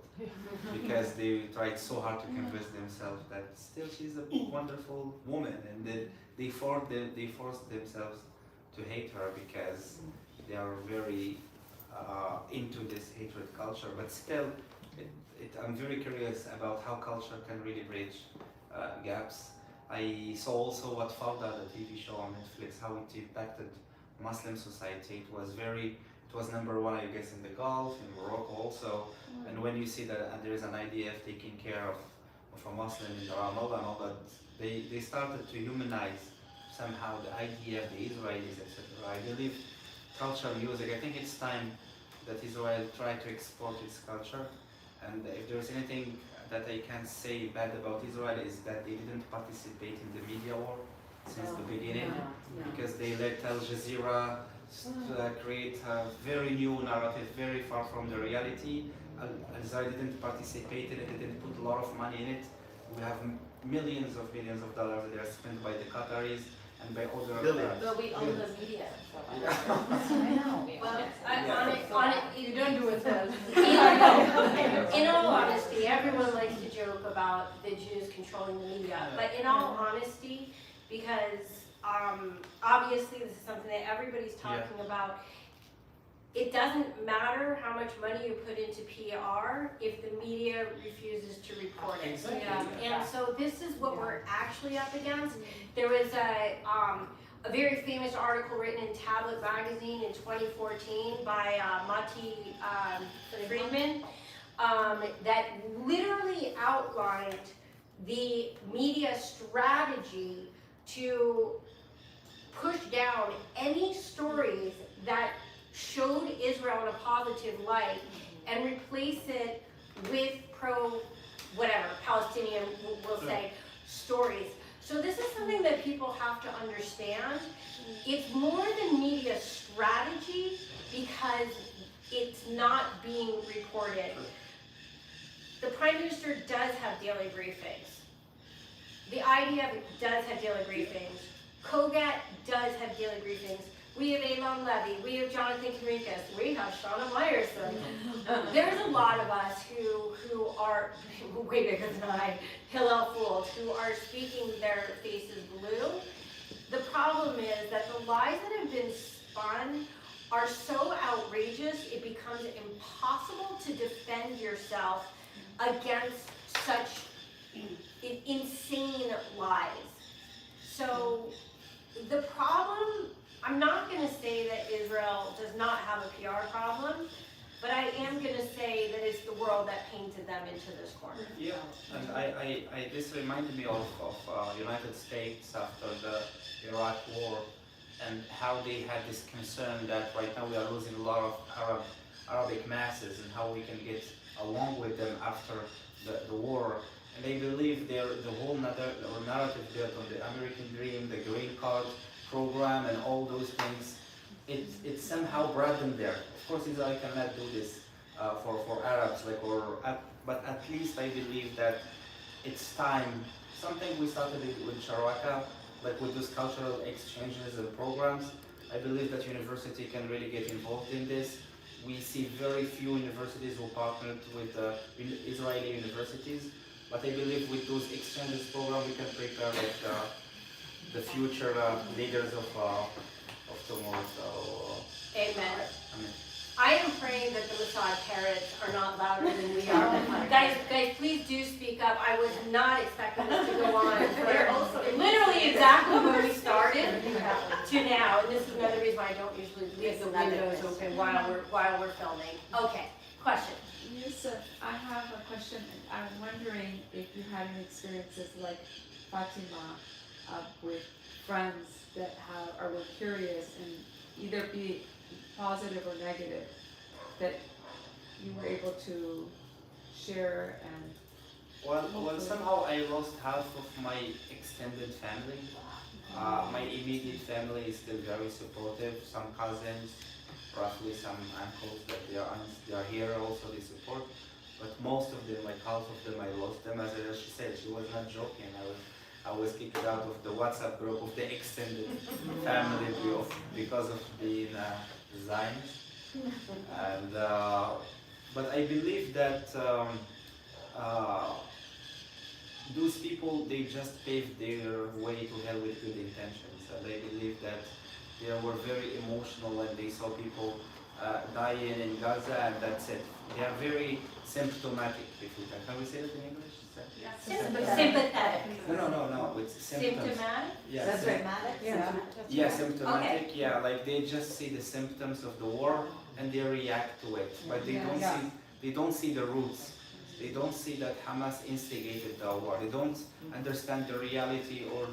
because they tried so hard to convince themselves that still she's a wonderful woman, and then they forced themselves to hate her because they are very into this hatred culture. But still, I'm very curious about how culture can really bridge gaps. I saw also what Fawda, the TV show on Netflix, how it impacted Muslim society. It was number one, I guess, in the Gulf, in Morocco also. And when you see that there is an IDF taking care of a Muslim in the Ramallah and all that, they started to humanize somehow the IDF, the Israelis, etc. I believe culture, music, I think it's time that Israel try to export its culture. And if there's anything that I can say bad about Israel is that they didn't participate in the media war since the beginning, because they let Al Jazeera create a very new narrative, very far from the reality. Al Jazeera didn't participate in it, they didn't put a lot of money in it. We have millions of dollars that are spent by the Qataris and by other... But we own the media. I know. Well, You don't do it well. in all honesty, everyone likes to joke about the Jews controlling the media. But in all honesty, because obviously this is something that everybody's talking about, it doesn't matter how much money you put into PR if the media refuses to report it. Exactly. And so this is what we're actually up against. There was a very famous article written in Tablet magazine in 2014 by Mati Friedman that literally outlined the media strategy to push down any stories that showed Israel in a positive light and replace it with Palestinian, we'll say, stories. So this is something that people have to understand. It's more than media strategy because it's not being reported. The Prime Minister does have daily briefings. The IDF does have daily briefings. COGAT does have daily briefings. We have Elan Levy, we have Jonathan Karikas, we have Shana Meyerson. There's a lot of us who are way bigger than I, Hillel fools, who are speaking their faces blue. The problem is that the lies that have been spun are so outrageous, it becomes impossible to defend yourself against such insane lies. So the problem, I'm not going to say that Israel does not have a PR problem, but I am going to say that it's the world that painted them into this corner. Yeah, and this reminded me of United States after the Iraq War, and how they had this concern that right now we are losing a lot of Arabic masses, and how we can get along with them after the war. And they believe the whole narrative built on the American dream, the green card program, and all those things. It somehow brought them there. Of course, Israel cannot do this for Arabs, but at least I believe that it's time. Something we started with Sharaka, like with those cultural exchanges and programs. I believe that university can really get involved in this. We see very few universities who partnered with Israeli universities, but I believe with those exchanges program we can prepare like the future leaders of tomorrow. So, Amen. Amen. I am praying that the Mossad parrots are not louder than we are. Guys, please do speak up. I was not expecting this to go on for literally exactly when we started to now. And this is another reason why I don't usually leave the windows open while we're filming. Okay, question. Yousef, I have a question. I'm wondering if you had any experiences like Fatima with friends that were curious and either be positive or negative, that you were able to share and Well, somehow I lost half of my extended family. My immediate family is still very supportive. Some cousins, roughly some uncles that they are here also, they support. But most of them, like half of them, I lost them. As she said, she was not joking. I was kicked out of the WhatsApp group of the extended family because of being Zionist. And but I believe that those people, they just paved their way to hell with good intentions, and I believe that they were very emotional and they saw people dying in Gaza, and that's it. They are very symptomatic, if we can we say it in English? Sympathetic. No, it's symptoms. Symptomatic? Yeah, That's dramatic. yeah, symptomatic, yeah, like they just see the symptoms of the war and they react to it, but they don't see the roots. They don't see that Hamas instigated the war. They don't understand the reality or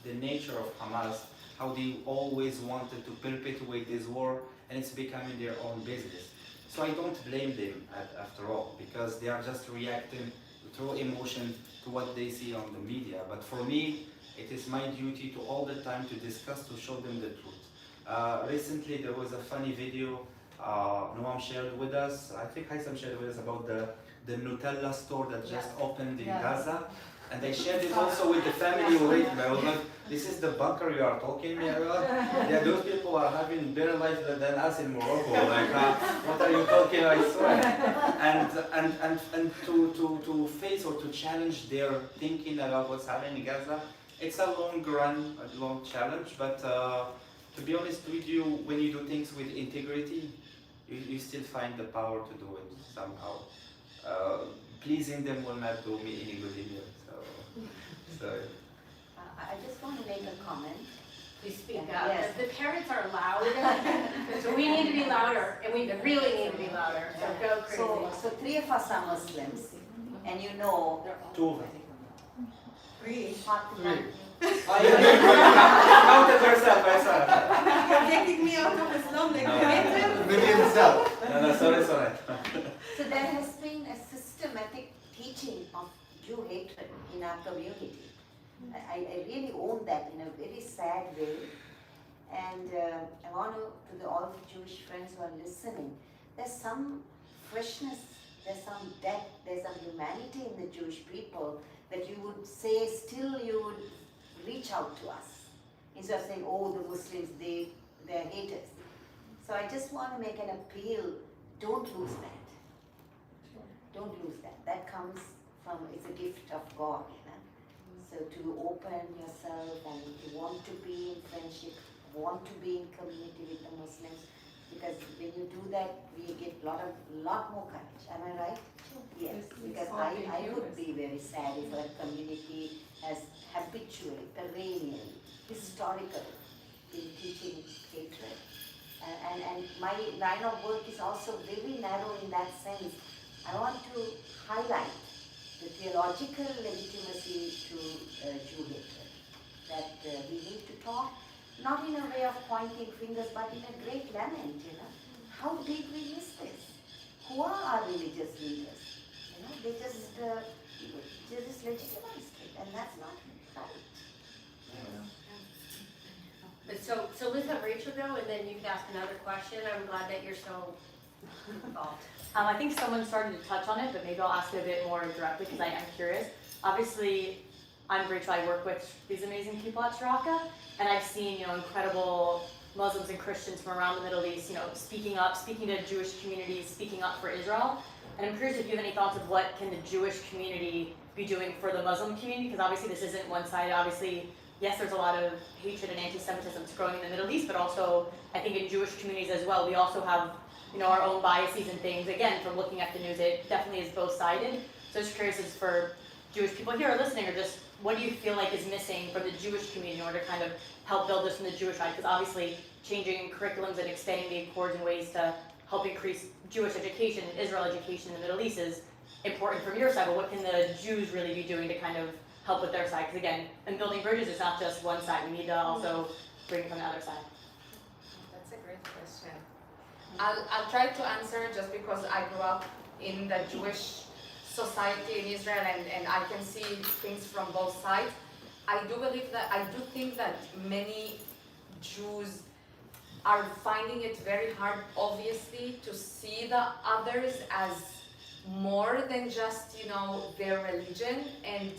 the nature of Hamas, how they always wanted to perpetuate this war, and it's becoming their own business. So I don't blame them after all, because they are just reacting through emotion to what they see on the media. But for me, it is my duty to all the time to discuss, to show them the truth. Recently, there was a funny video Noam shared with us. I think Haitham shared with us about the Nutella store that just opened in Gaza. And I shared it also with the family who ate me. I was like, this is the bunker you are talking about? Yeah, those people are having better life than us in Morocco. Like, what are you talking, I swear? And to face or to challenge their thinking about what's happening in Gaza, it's a long challenge, but to be honest with you, when you do things with integrity, you still find the power to do it somehow. Pleasing them will not do me any good either. So. I just want to make a comment. Please speak up. Yes. The parents are loud, so we need to be louder, and we really need to be louder. So go crazy. So 3 of us are Muslims, and you know, 2 of them. Fatima. Counted herself, I saw. You're taking me out of Islam like creative. Maybe himself. No, sorry. So there has been a systematic teaching of Jew hatred in our community. I really own that in a very sad way. And I want to all the Jewish friends who are listening, there's some freshness, there's some depth, there's some humanity in the Jewish people that you would say still you would reach out to us. Instead of saying, oh, the Muslims, they're haters. So I just want to make an appeal, don't lose that. Don't lose that. That comes from, it's a gift of God, you know. So to open yourself and to want to be in friendship, want to be in community with the Muslims, because when you do that, we get lot more courage. Am I right? Yes, because I would be very sad if our community has habitually, perennially, historically been teaching hatred. And my line of work is also very narrow in that sense. I want to highlight the theological legitimacy to Jew hatred. That we need to talk, not in a way of pointing fingers, but in a great lament, How did we miss this? Who are our religious leaders? They just legitimized it, and that's not right. But so let's have Rachel go, and then you can ask another question. I'm glad that you're so involved. I think someone started to touch on it, but maybe I'll ask it a bit more directly because I am curious. Obviously, I'm Rachel. I work with these amazing people at Sharaka, and I've seen, incredible Muslims and Christians from around the Middle East, speaking up, speaking to Jewish communities, speaking up for Israel. And I'm curious if you have any thoughts of what can the Jewish community be doing for the Muslim community, because obviously this isn't one-sided. Obviously, yes, there's a lot of hatred and anti-Semitism that's growing in the Middle East, but also I think in Jewish communities as well, we also have our own biases and things. Again, from looking at the news, it definitely is both-sided. So just curious as for Jewish people here or listening, or just what do you feel like is missing from the Jewish community in order to kind of help build this from the Jewish side? Because obviously changing curriculums and expanding the accords in ways to help increase Jewish education and Israel education in the Middle East is important from your side, but what can the Jews really be doing to kind of help with their side? Because again, in building bridges, it's not just one side. We need to also bring it from the other side. That's a great question. I'll try to answer just because I grew up in the Jewish society in Israel and I can see things from both sides. I do think that many Jews are finding it very hard, obviously, to see the others as more than just, their religion, and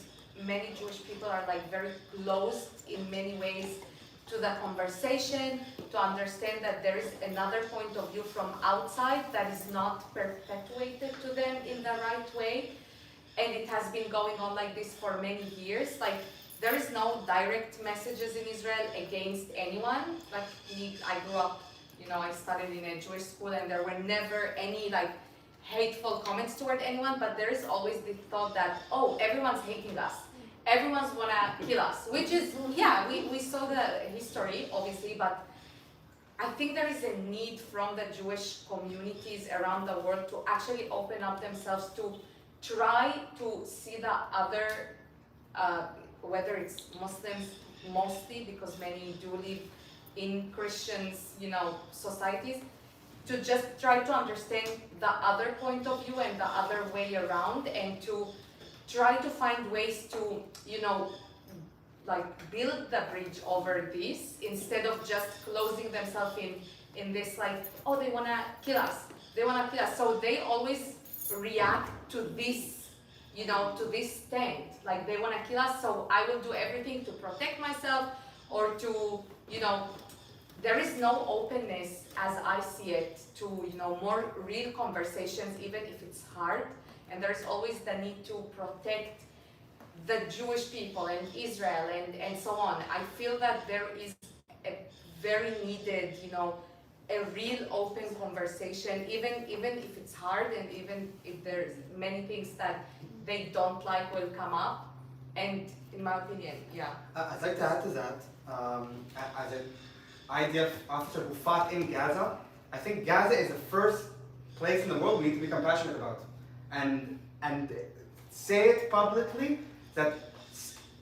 many Jewish people are very closed in many ways to the conversation, to understand that there is another point of view from outside that is not perpetuated to them in the right way. And it has been going on like this for many years. There is no direct messages in Israel against anyone. Like me, I grew up, I studied in a Jewish school and there were never any hateful comments toward anyone, but there is always the thought that, oh, everyone's hating us. Everyone's wanna kill us, which is, yeah, we saw the history, obviously, but I think there is a need from the Jewish communities around the world to actually open up themselves to try to see the other, whether it's Muslims mostly, because many do live in Christians, societies, to just try to understand the other point of view and the other way around, and to try to find ways to, build the bridge over this, instead of just closing themselves in this oh, they wanna kill us. They wanna kill us. So they always react to this, to this stand. They wanna kill us, so I will do everything to protect myself, or to, there is no openness, as I see it, to, more real conversations, even if it's hard. And there's always the need to protect the Jewish people and Israel and so on. I feel that there is a very needed, a real open conversation, even if it's hard and even if there's many things that they don't like will come up. And in my opinion, yeah. I'd like to add to that, as an IDF officer who fought in Gaza, I think Gaza is the first place in the world we need to be compassionate about. And say it publicly that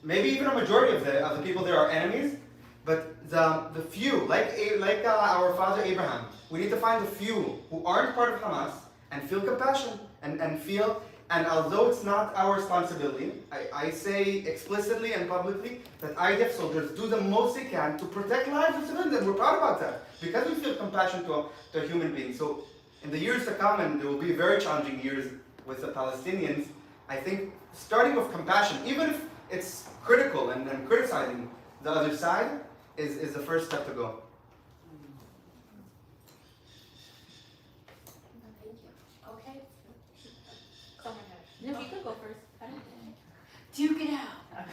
maybe even a majority of the people there are enemies, but the few, like our father Abraham, we need to find the few who aren't part of Hamas and feel compassion and feel. And although it's not our responsibility, I say explicitly and publicly that IDF soldiers do the most they can to protect lives of civilians, and we're proud about that because we feel compassion to a human being. So in the years to come, and there will be very challenging years with the Palestinians, I think starting with compassion, even if it's critical and criticizing the other side, is the first step to go. Thank you. Okay. No, you can go first. Duke it out.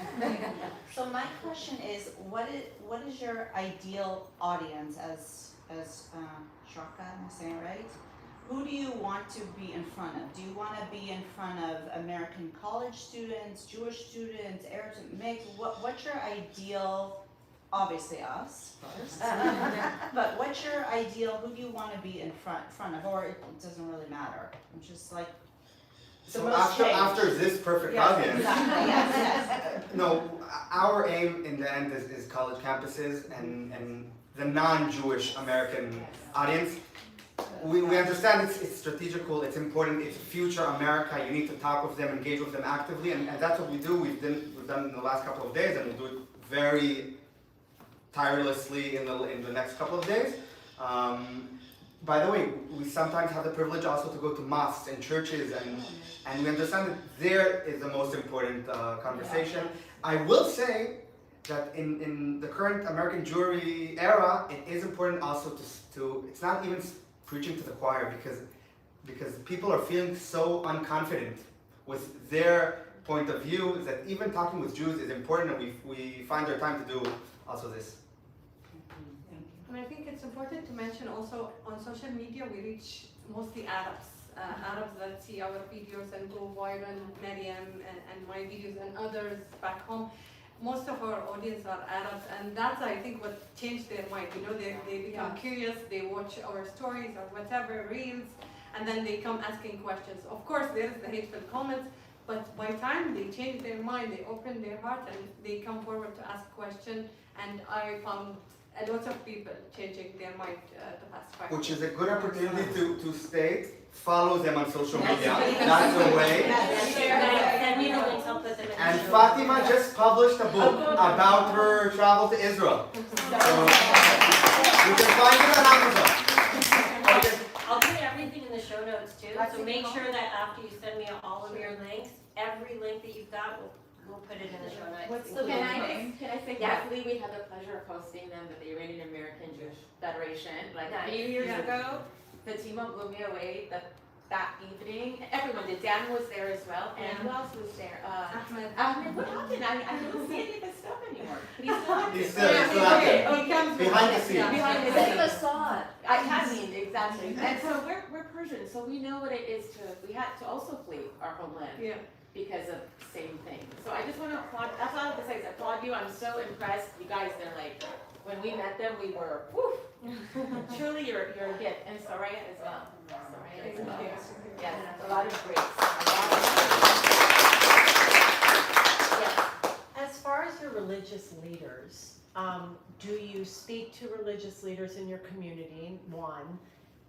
So my question is, what is your ideal audience as Sharaka, am I saying it right? Who do you want to be in front of? Do you want to be in front of American college students, Jewish students, Arabs, mixed? What's your ideal obviously us first. But what's your ideal? Who do you want to be in front of? Or it doesn't really matter. I'm just like. So after this perfect audience, Exactly. Yes. no, our aim in the end is college campuses and the non-Jewish American audience. We understand it's strategical, it's important, it's future America. You need to talk with them, engage with them actively, and that's what we do. We've done in the last couple of days, and we'll do it very tirelessly in the next couple of days. By the way, we sometimes have the privilege also to go to mosques and churches, and we understand that there is the most important conversation. I will say that in the current American Jewry era, it is important also to it's not even preaching to the choir because people are feeling so unconfident with their point of view that even talking with Jews is important, and we find our time to do also this. And I think it's important to mention also on social media we reach mostly Arabs. Arabs that see our videos and go viral, Mariam and my videos and others back home. Most of our audience are Arabs, and that's I think what changed their mind. You know, they become curious, they watch our stories or whatever, reels, and then they come asking questions. Of course there's the hateful comments, but by time they change their mind, they open their heart and they come forward to ask questions, and I found a lot of people changing their mind the past 5 years. Which is a good opportunity to state, follow them on social media. That's the way. Send me the links, I'll put them in the And show Fatima notes. just published a book about her travel to Israel. So you can find it on Amazon. I'll put everything in the show notes too, so make sure that after you send me all of your links, every link that you've got, we'll put it in the show notes. What's the including book links. Can I say Yeah. quickly, we had the pleasure of hosting them at the Iranian American Jewish Federation like Nice. a few years ago. Fatima blew me away that evening. Everyone did. Dan was there as well. And who else was there? Ahmed, what happened? I don't see any of his stuff anymore. But he's still He's active. still active. He comes Behind the scenes. Behind the Fatima scenes. saw it. I mean, exactly. And so we're Persian, so we know what it is we had to also flee our homeland. Yeah. Because of same thing. So I just want to applaud, that's all I have to say is applaud you. I'm so impressed. You guys, they're like, when we met them, we were, whew. Truly you're a gift. And Sariah as well. Sariah as well. Yes, a lot of grace. Yes. As far as your religious leaders, do you speak to religious leaders in your community, one?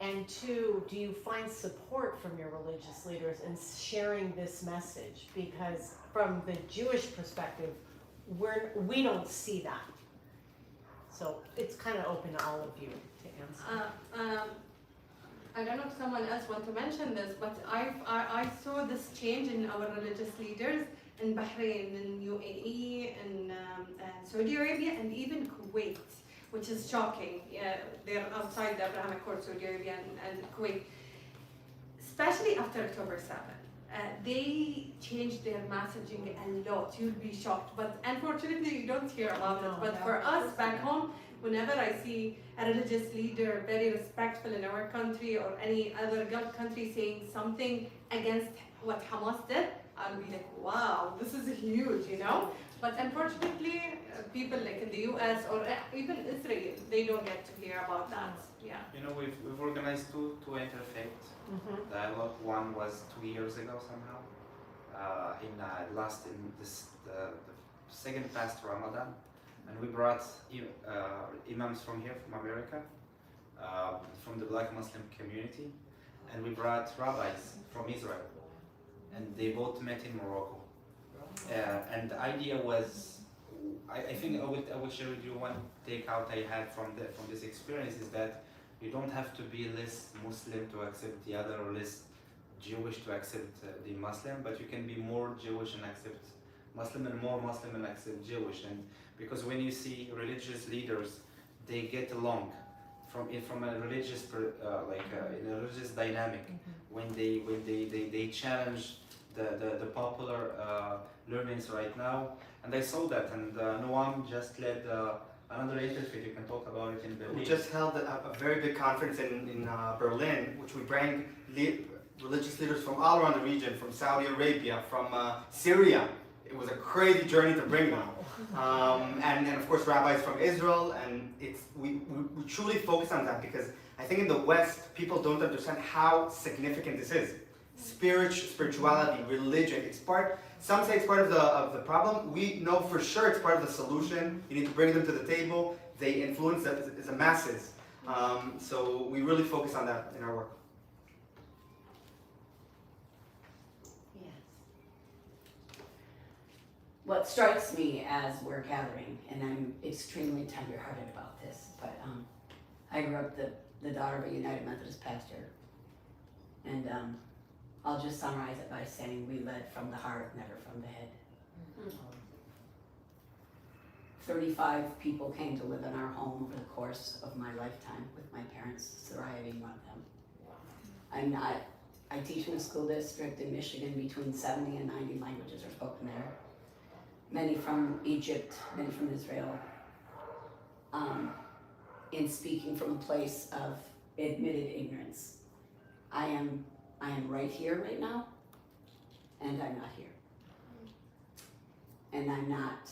And two, do you find support from your religious leaders in sharing this message? Because from the Jewish perspective, we don't see that. So it's kind of open to all of you to answer. I don't know if someone else wants to mention this, but I saw this change in our religious leaders in Bahrain, in UAE, in Saudi Arabia, and even Kuwait, which is shocking. They're outside the Abrahamic Accord, Saudi Arabia and Kuwait. Especially after October 7. They changed their messaging a lot. You'll be shocked, but unfortunately you don't hear about it. But for us back home, whenever I see a religious leader very respectful in our country or any other Gulf country saying something against what Hamas did, I'll be like, wow, this is huge, you know? But unfortunately, people like in the US or even Israel, they don't get to hear about that. Yeah. You know, we've organized two interfaith dialogue. One was 2 years ago somehow, the second past Ramadan, and we brought imams from here, from America, from the Black Muslim community, and we brought rabbis from Israel, and they both met in Morocco. And the idea was, I think I will share with you one takeout I had from this experience is that you don't have to be less Muslim to accept the other or less Jewish to accept the Muslim, but you can be more Jewish and accept Muslim and more Muslim and accept Jewish. And because when you see religious leaders, they get along from a religious in a religious dynamic when they challenge the popular learnings right now. And I saw that, and Noam just led another interfaith. You can talk about it in Berlin. We just held a very big conference in Berlin, which we bring religious leaders from all around the region, from Saudi Arabia, from Syria, it was a crazy journey to bring them. And of course rabbis from Israel, and we truly focus on that because I think in the West, people don't understand how significant this is. Spirituality, religion, some say it's part of the problem. We know for sure it's part of the solution. You need to bring them to the table. They influence the masses. So we really focus on that in our work. Yes. What strikes me as we're gathering, and I'm extremely tender-hearted about this, but I grew up the daughter of a United Methodist pastor, and I'll just summarize it by saying we led from the heart, never from the head. 35 people came to live in our home over the course of my lifetime with my parents, Sariah being one of them. I teach in a school district in Michigan, between 70 and 90 languages are spoken there. Many from Egypt, many from Israel. In speaking from a place of admitted ignorance. I am right here right now, and I'm not here. And I'm not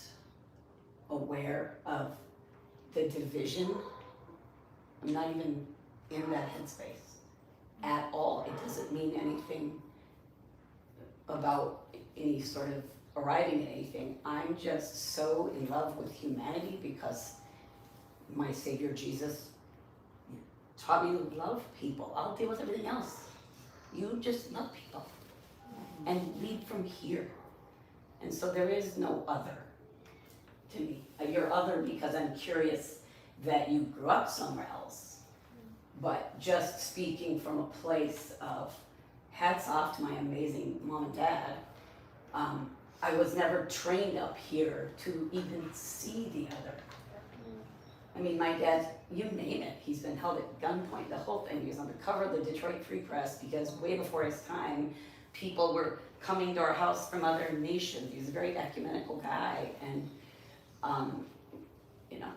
aware of the division. I'm not even in that headspace at all. It doesn't mean anything about any sort of arriving at anything. I'm just so in love with humanity because my Savior Jesus taught me to love people. I'll deal with everything else. You just love people and lead from here. And so there is no other to me. You're other because I'm curious that you grew up somewhere else. But just speaking from a place of hats off to my amazing mom and dad, I was never trained up here to even see the other. I mean, my dad, you name it, he's been held at gunpoint, the whole thing. He was on the cover of the Detroit Free Press because way before his time, people were coming to our house from other nations. He was a very ecumenical guy, and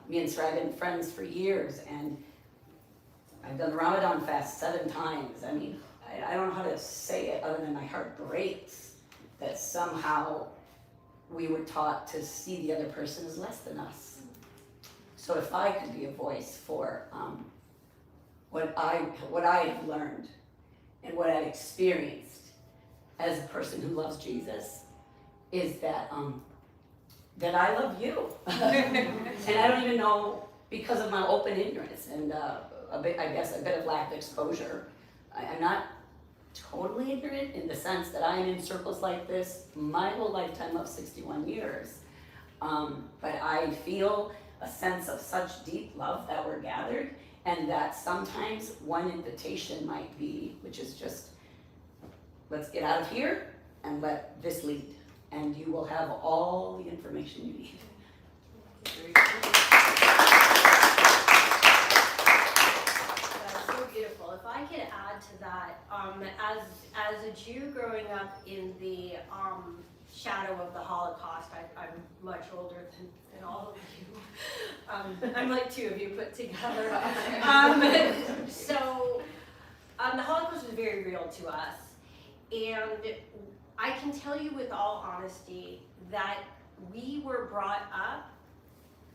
me and Sariah have been friends for years, and I've done the Ramadan fast 7 times. I mean, I don't know how to say it other than my heart breaks that somehow we were taught to see the other person as less than us. So if I could be a voice for what I have learned and what I've experienced as a person who loves Jesus, is that that I love you. And I don't even know, because of my open ignorance and a bit of lack of exposure, I'm not totally ignorant in the sense that I'm in circles like this my whole lifetime of 61 years. But I feel a sense of such deep love that we're gathered, and that sometimes one invitation might be, which is just, let's get out of here and let this lead, and you will have all the information you need. That's so beautiful. If I could add to that, as a Jew growing up in the shadow of the Holocaust, I'm much older than all of you. I'm like 2 of you put together. So the Holocaust was very real to us, and I can tell you with all honesty that we were brought up,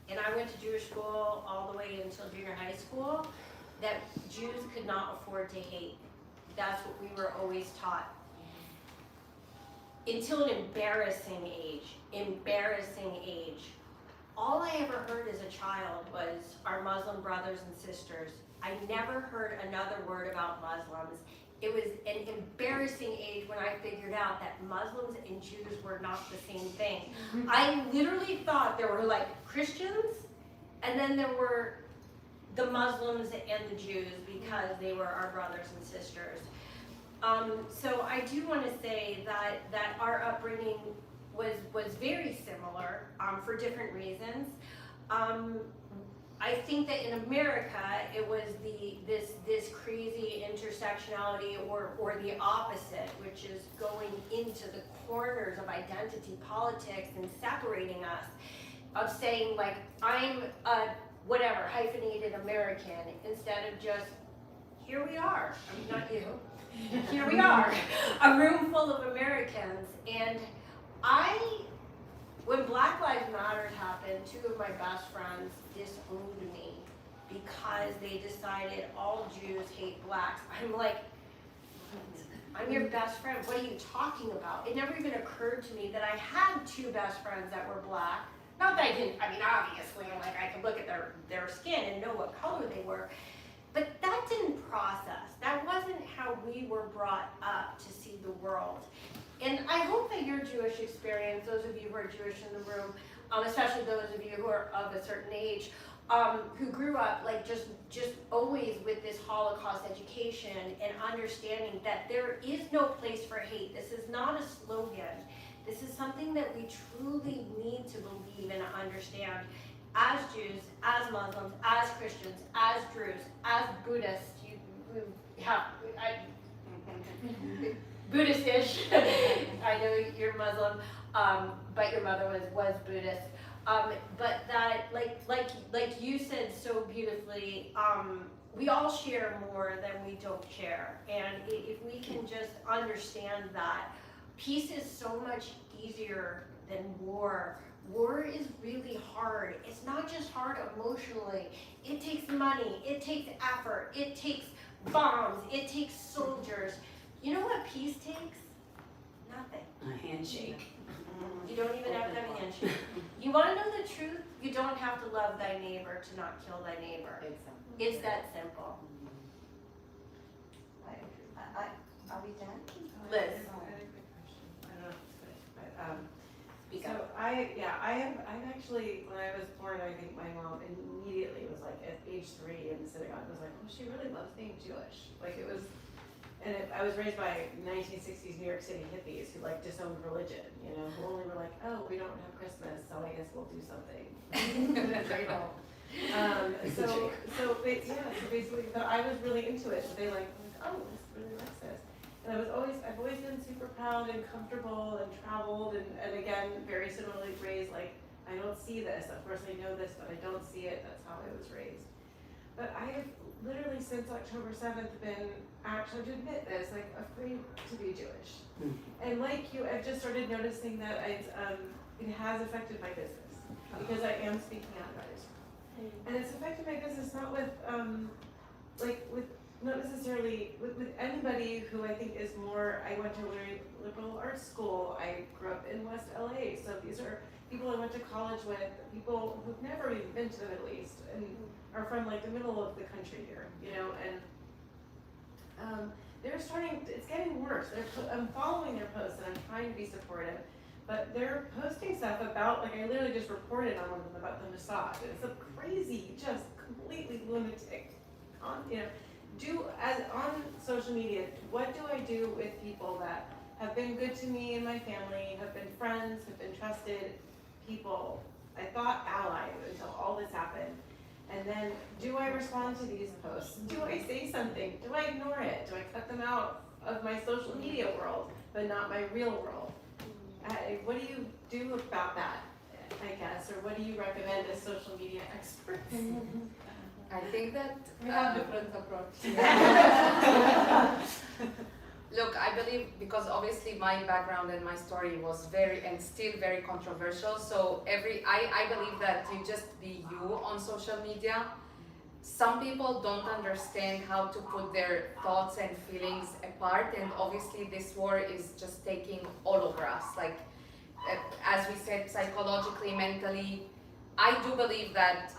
and I went to Jewish school all the way until junior high school, that Jews could not afford to hate. That's what we were always taught. Until an embarrassing age. All I ever heard as a child was our Muslim brothers and sisters. I never heard another word about Muslims. It was an embarrassing age when I figured out that Muslims and Jews were not the same thing. I literally thought there were like Christians, and then there were the Muslims and the Jews because they were our brothers and sisters. So I do want to say that our upbringing was very similar for different reasons. I think that in America it was this crazy intersectionality or the opposite, which is going into the corners of identity politics and separating us, of saying like I'm a whatever hyphenated American instead of just here we are. I mean, not you. Here we are, a room full of Americans, and I When Black Lives Matter happened, 2 of my best friends disowned me because they decided all Jews hate blacks. I'm like, I'm your best friend, what are you talking about? It never even occurred to me that I had 2 best friends that were black. Not that I didn't, I mean, obviously, like, I could look at their skin and know what color they were, but that didn't process. That wasn't how we were brought up to see the world. And I hope that your Jewish experience, those of you who are Jewish in the room, especially those of you who are of a certain age, who grew up like just always with this Holocaust education and understanding that there is no place for hate. This is not a slogan. This is something that we truly need to believe and understand as Jews, as Muslims, as Christians, as Druze, as Buddhists. Buddhist-ish. I know you're Muslim, but your mother was Buddhist. But that, like you said so beautifully, we all share more than we don't share. And if we can just understand that, peace is so much easier than war. War is really hard. It's not just hard emotionally. It takes money, it takes effort, it takes bombs, it takes soldiers. You know what peace takes? Nothing. A handshake. You don't even have to have a handshake. You want to know the truth? You don't have to love thy neighbor to not kill thy neighbor. It's that simple. Are we done? Liz. I had a quick question. I don't know if it's good, but Speak so up. I've actually, when I was born, I think my mom immediately was like at age 3 in the synagogue was like, oh, she really loves being Jewish. Like it was, I was raised by 1960s New York City hippies who like disowned religion, you know, who only were like, oh, we don't have Christmas, so I guess we'll do something. So basically, but I was really into it. So they like, oh, this really likes this. And I've always been super proud and comfortable and traveled and again, very similarly raised, like, I don't see this. Of course I know this, but I don't see it. That's how I was raised. But I have literally since October 7th been, actually to admit this, like afraid to be Jewish. And like you, I've just started noticing that it has affected my business because I am speaking out about Israel. And it's affected my business not with, not necessarily with anybody who I think is more, I went to a very liberal arts school, I grew up in West LA, so these are people I went to college with, people who've never even been to the Middle East and are from like the middle of the country here, you know, and they're starting, it's getting worse. I'm following their posts and I'm trying to be supportive, but they're posting stuff about, like I literally just reported on one of them about the Mossad. It's a crazy, just completely lunatic, you know, on social media, what do I do with people that have been good to me and my family, have been friends, have been trusted people, I thought allies until all this happened. And then, do I respond to these posts? Do I say something? Do I ignore it? Do I cut them out of my social media world, but not my real world? What do you do about that, I guess, or what do you recommend as social media experts? I think that We have different approach. Look, I believe because obviously my background and my story was very and still very controversial. So I believe that you just be you on social media. Some people don't understand how to put their thoughts and feelings apart, and obviously this war is just taking all over us. Like as we said, psychologically, mentally, I do believe that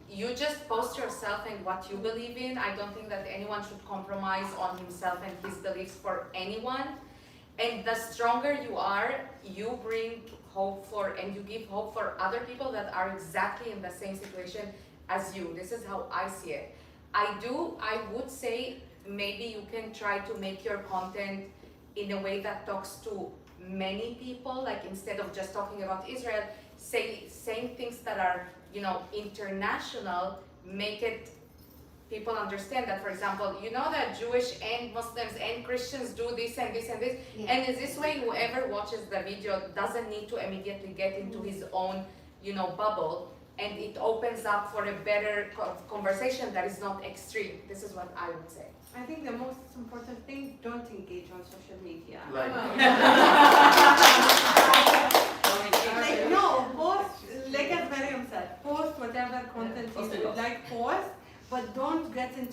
you just post yourself and what you believe in. I don't think that anyone should compromise on himself and his beliefs for anyone. And the stronger you are, you bring hope for, and you give hope for other people that are exactly in the same situation as you. This is how I see it. I would say maybe you can try to make your content in a way that talks to many people, like instead of just talking about Israel, saying things that are, you know, international, make it people understand that, for example, you know that Jewish and Muslims and Christians do this and this and this, and in this way, whoever watches the video doesn't need to immediately get into his own, you know, bubble, and it opens up for a better conversation that is not extreme. This is what I would say. I think the most important thing, don't engage on social media. Right. No,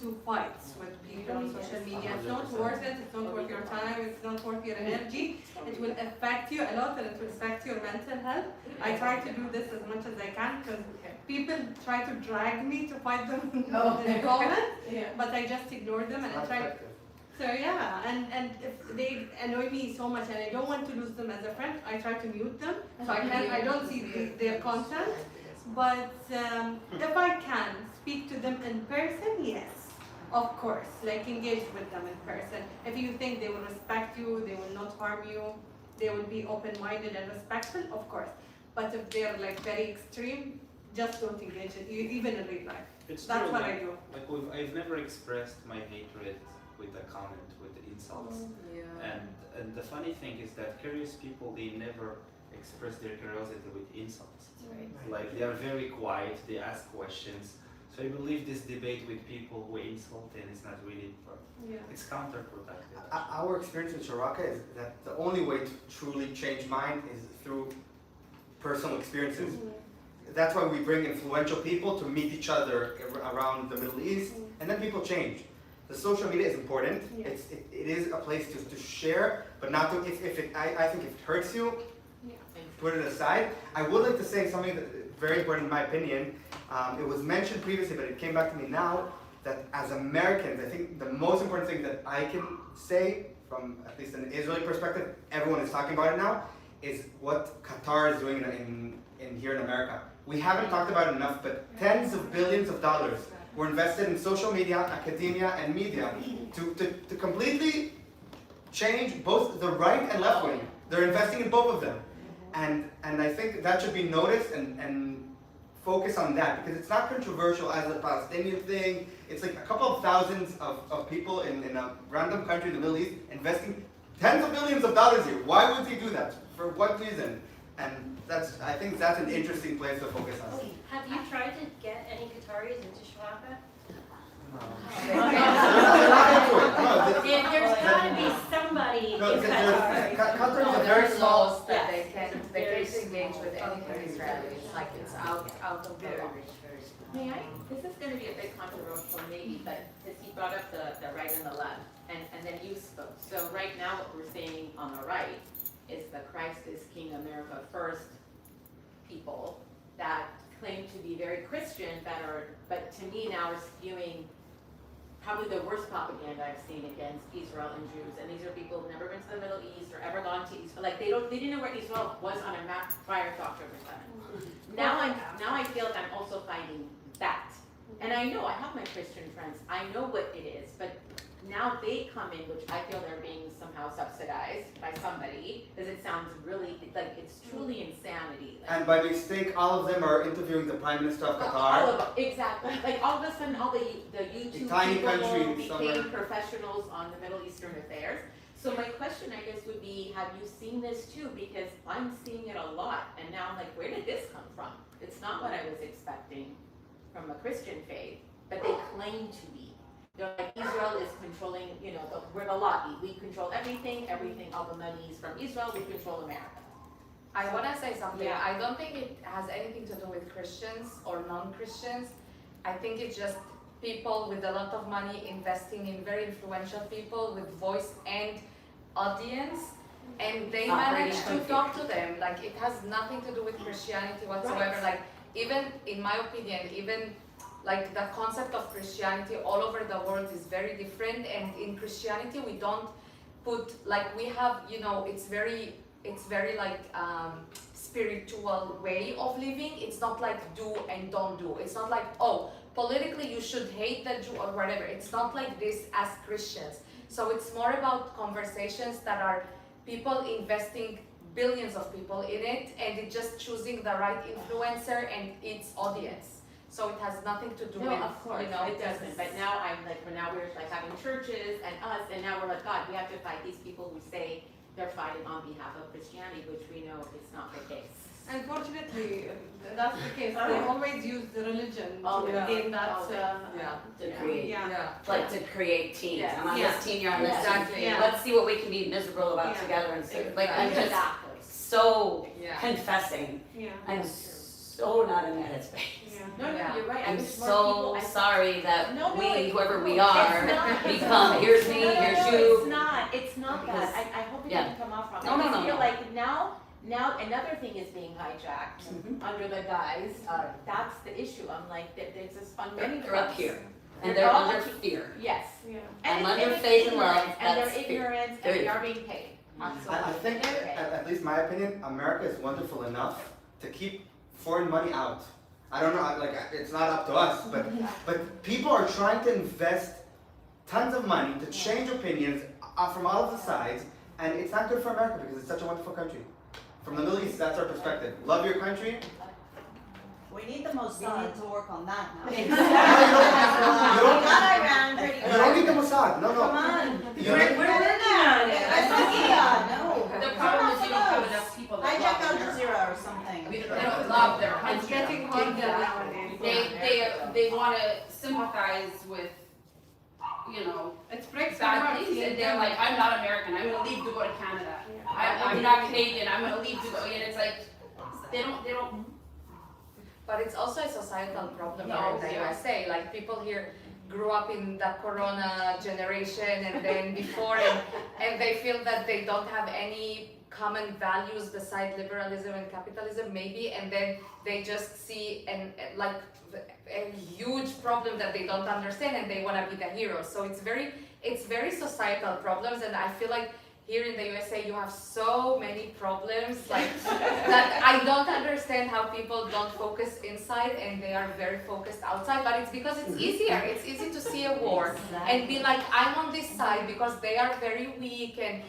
into fights with people on social media. It's not worth it. It's not worth your time. It's not worth your energy. It will affect you a lot, and it will affect your mental health. I try to do this as much as I can because people try to drag me to fight them in the comments, but I just ignore them and I try. So yeah, and if they annoy me so much and I don't want to lose them as a friend, I try to mute them so I don't see their content. But if I can speak to them in person, yes, of course, like engage with them in person. If you think they will respect you, they will not harm you, they will be open-minded and respectful, of course. But if they're like very extreme, just don't engage it, even in real life. It's That's true, what like, I do. Like I've never expressed my hatred with a comment, with insults. And the funny thing is that curious people, they never express their curiosity with insults. Like they are very quiet, they ask questions. So I believe this debate with people who insult and it's not really, it's counterproductive. Our experience in Sharaka is that the only way to truly change mind is through personal experiences. That's why we bring influential people to meet each other around the Middle East, and then people change. The social media is important. It is a place to share, but not to. I think if it hurts you, put it aside. I would like to say something that very important in my opinion. It was mentioned previously, but it came back to me now. That as Americans, I think the most important thing that I can say, from at least an Israeli perspective, everyone is talking about it now, is what Qatar is doing in here in America. We haven't talked about it enough, but tens of billions of dollars were invested in social media, academia, and media to completely change both the right and left wing. They're investing in both of them. And I think that should be noticed and focus on that, because it's not controversial as a Palestinian thing. It's like a couple of thousands of people in a random country in the Middle East investing tens of billions of dollars here. Why would they do that? For what reason? And I think that's an interesting place to focus on. Have you tried to get any Qataris into Sharaka? There's got to be somebody in Qatar. Qatar is a very small. That they can engage with anything Israeli. It's like it's out of the law. May I? This is going to be a bit controversial maybe, but because you brought up the right and the left, and then you spoke. So right now what we're saying on the right is the Christ is King America First people that claim to be very Christian but to me now are spewing probably the worst propaganda I've seen against Israel and Jews. And these are people who've never been to the Middle East or ever gone to Israel. Like they didn't know where Israel was on a map prior to October 7th. Now I feel like I'm also finding that. And I know, I have my Christian friends, I know what it is, but now they come in, which I feel they're being somehow subsidized by somebody, because it sounds really, like, it's truly insanity. Like, And by mistake, all of them are interviewing the Prime Minister of Qatar. all of them, exactly. Like all of a sudden, all the YouTube tiny people country became somewhere. professionals on the Middle Eastern affairs. So my question, I guess, would be, have you seen this too? Because I'm seeing it a lot, and now I'm like, where did this come from? It's not what I was expecting from a Christian faith, but they claim to be. They're like, Israel is controlling, we're the lobby. We control everything, all the money is from Israel, we control America. I want to say something. Yeah. I don't think it has anything to do with Christians or non-Christians. I think it's just people with a lot of money investing in very influential people with voice and audience, and they manage to talk to them. Like it has nothing to do with Christianity whatsoever. Right. Like even in my opinion, like the concept of Christianity all over the world is very different, and in Christianity we don't put, like we have, it's very like spiritual way of living. It's not like do and don't do. It's not like, oh, politically you should hate the Jew or whatever. It's not like this as Christians. So it's more about conversations that are people investing billions of people in it, and it just choosing the right influencer and its audience. So it has nothing to do with, of course, it doesn't. But now we're like having churches and us, and now we're like, God, we have to fight these people who say they're fighting on behalf of Christianity, which we know is not the case. Unfortunately, that's the case. They always use the religion to gain that. To create, Yeah. like to create teams. Yes. I'm on Yeah. this team, you're on this Exactly. team. Yeah. Let's see what we can be miserable about Yeah. together and say, like I'm just Exactly. so Yeah. confessing. Yeah. I'm so not in that headspace. No, Yeah. you're right. I I'm wish more so people. sorry that No, we, whoever we it's are, not. become, here's me, here's It's you. not. It's not Because- that. I hope it yeah. doesn't come off wrong. No, I no, just no, feel no. like now another thing is being hijacked Mhm. under the guise. That's the issue. I'm like, there's this on many They're up fronts. here, and They're they're all under up fear. Yes. Yeah. I'm it's- under it's faith and love, ignorance, and that's they're fear. ignorant, and There they you are being paid. Absolutely. I think, They're paid. at least my opinion, America is wonderful enough to keep foreign money out. I don't know, like, it's not up to us, but people are trying to invest tons of money to change opinions from all of the sides, and it's not good for America because it's such a wonderful country. From the Middle East, that's our perspective. Love your country. We need the Mossad to work on that now. You We got Iran pretty You don't need good. the Mossad, no, no. Come on. You We're need- working on it. That's no. The problem is you don't have enough people that Hijack Al love America. Jazeera or something. They don't love their country. It's getting harder nowadays. They want to sympathize with, you know, It breaks my bad heart things, seeing and they're them. like, I'm not American. I'm gonna leave to go to Canada. I'm not Canadian. I'm gonna leave to go. And it's like they don't. But it's also a societal problem here No, in the yeah. USA. Like people here grew up in the Corona generation and then before, and they feel that they don't have any common values beside liberalism and capitalism, maybe, and then they just see like a huge problem that they don't understand, and they want to be the heroes. So it's very societal problems, and I feel like here in the USA you have so many problems like that I don't understand how people don't focus inside and they are very focused outside, but it's because it's easier. It's easy to see a war and be like, I'm on this side because they are very weak and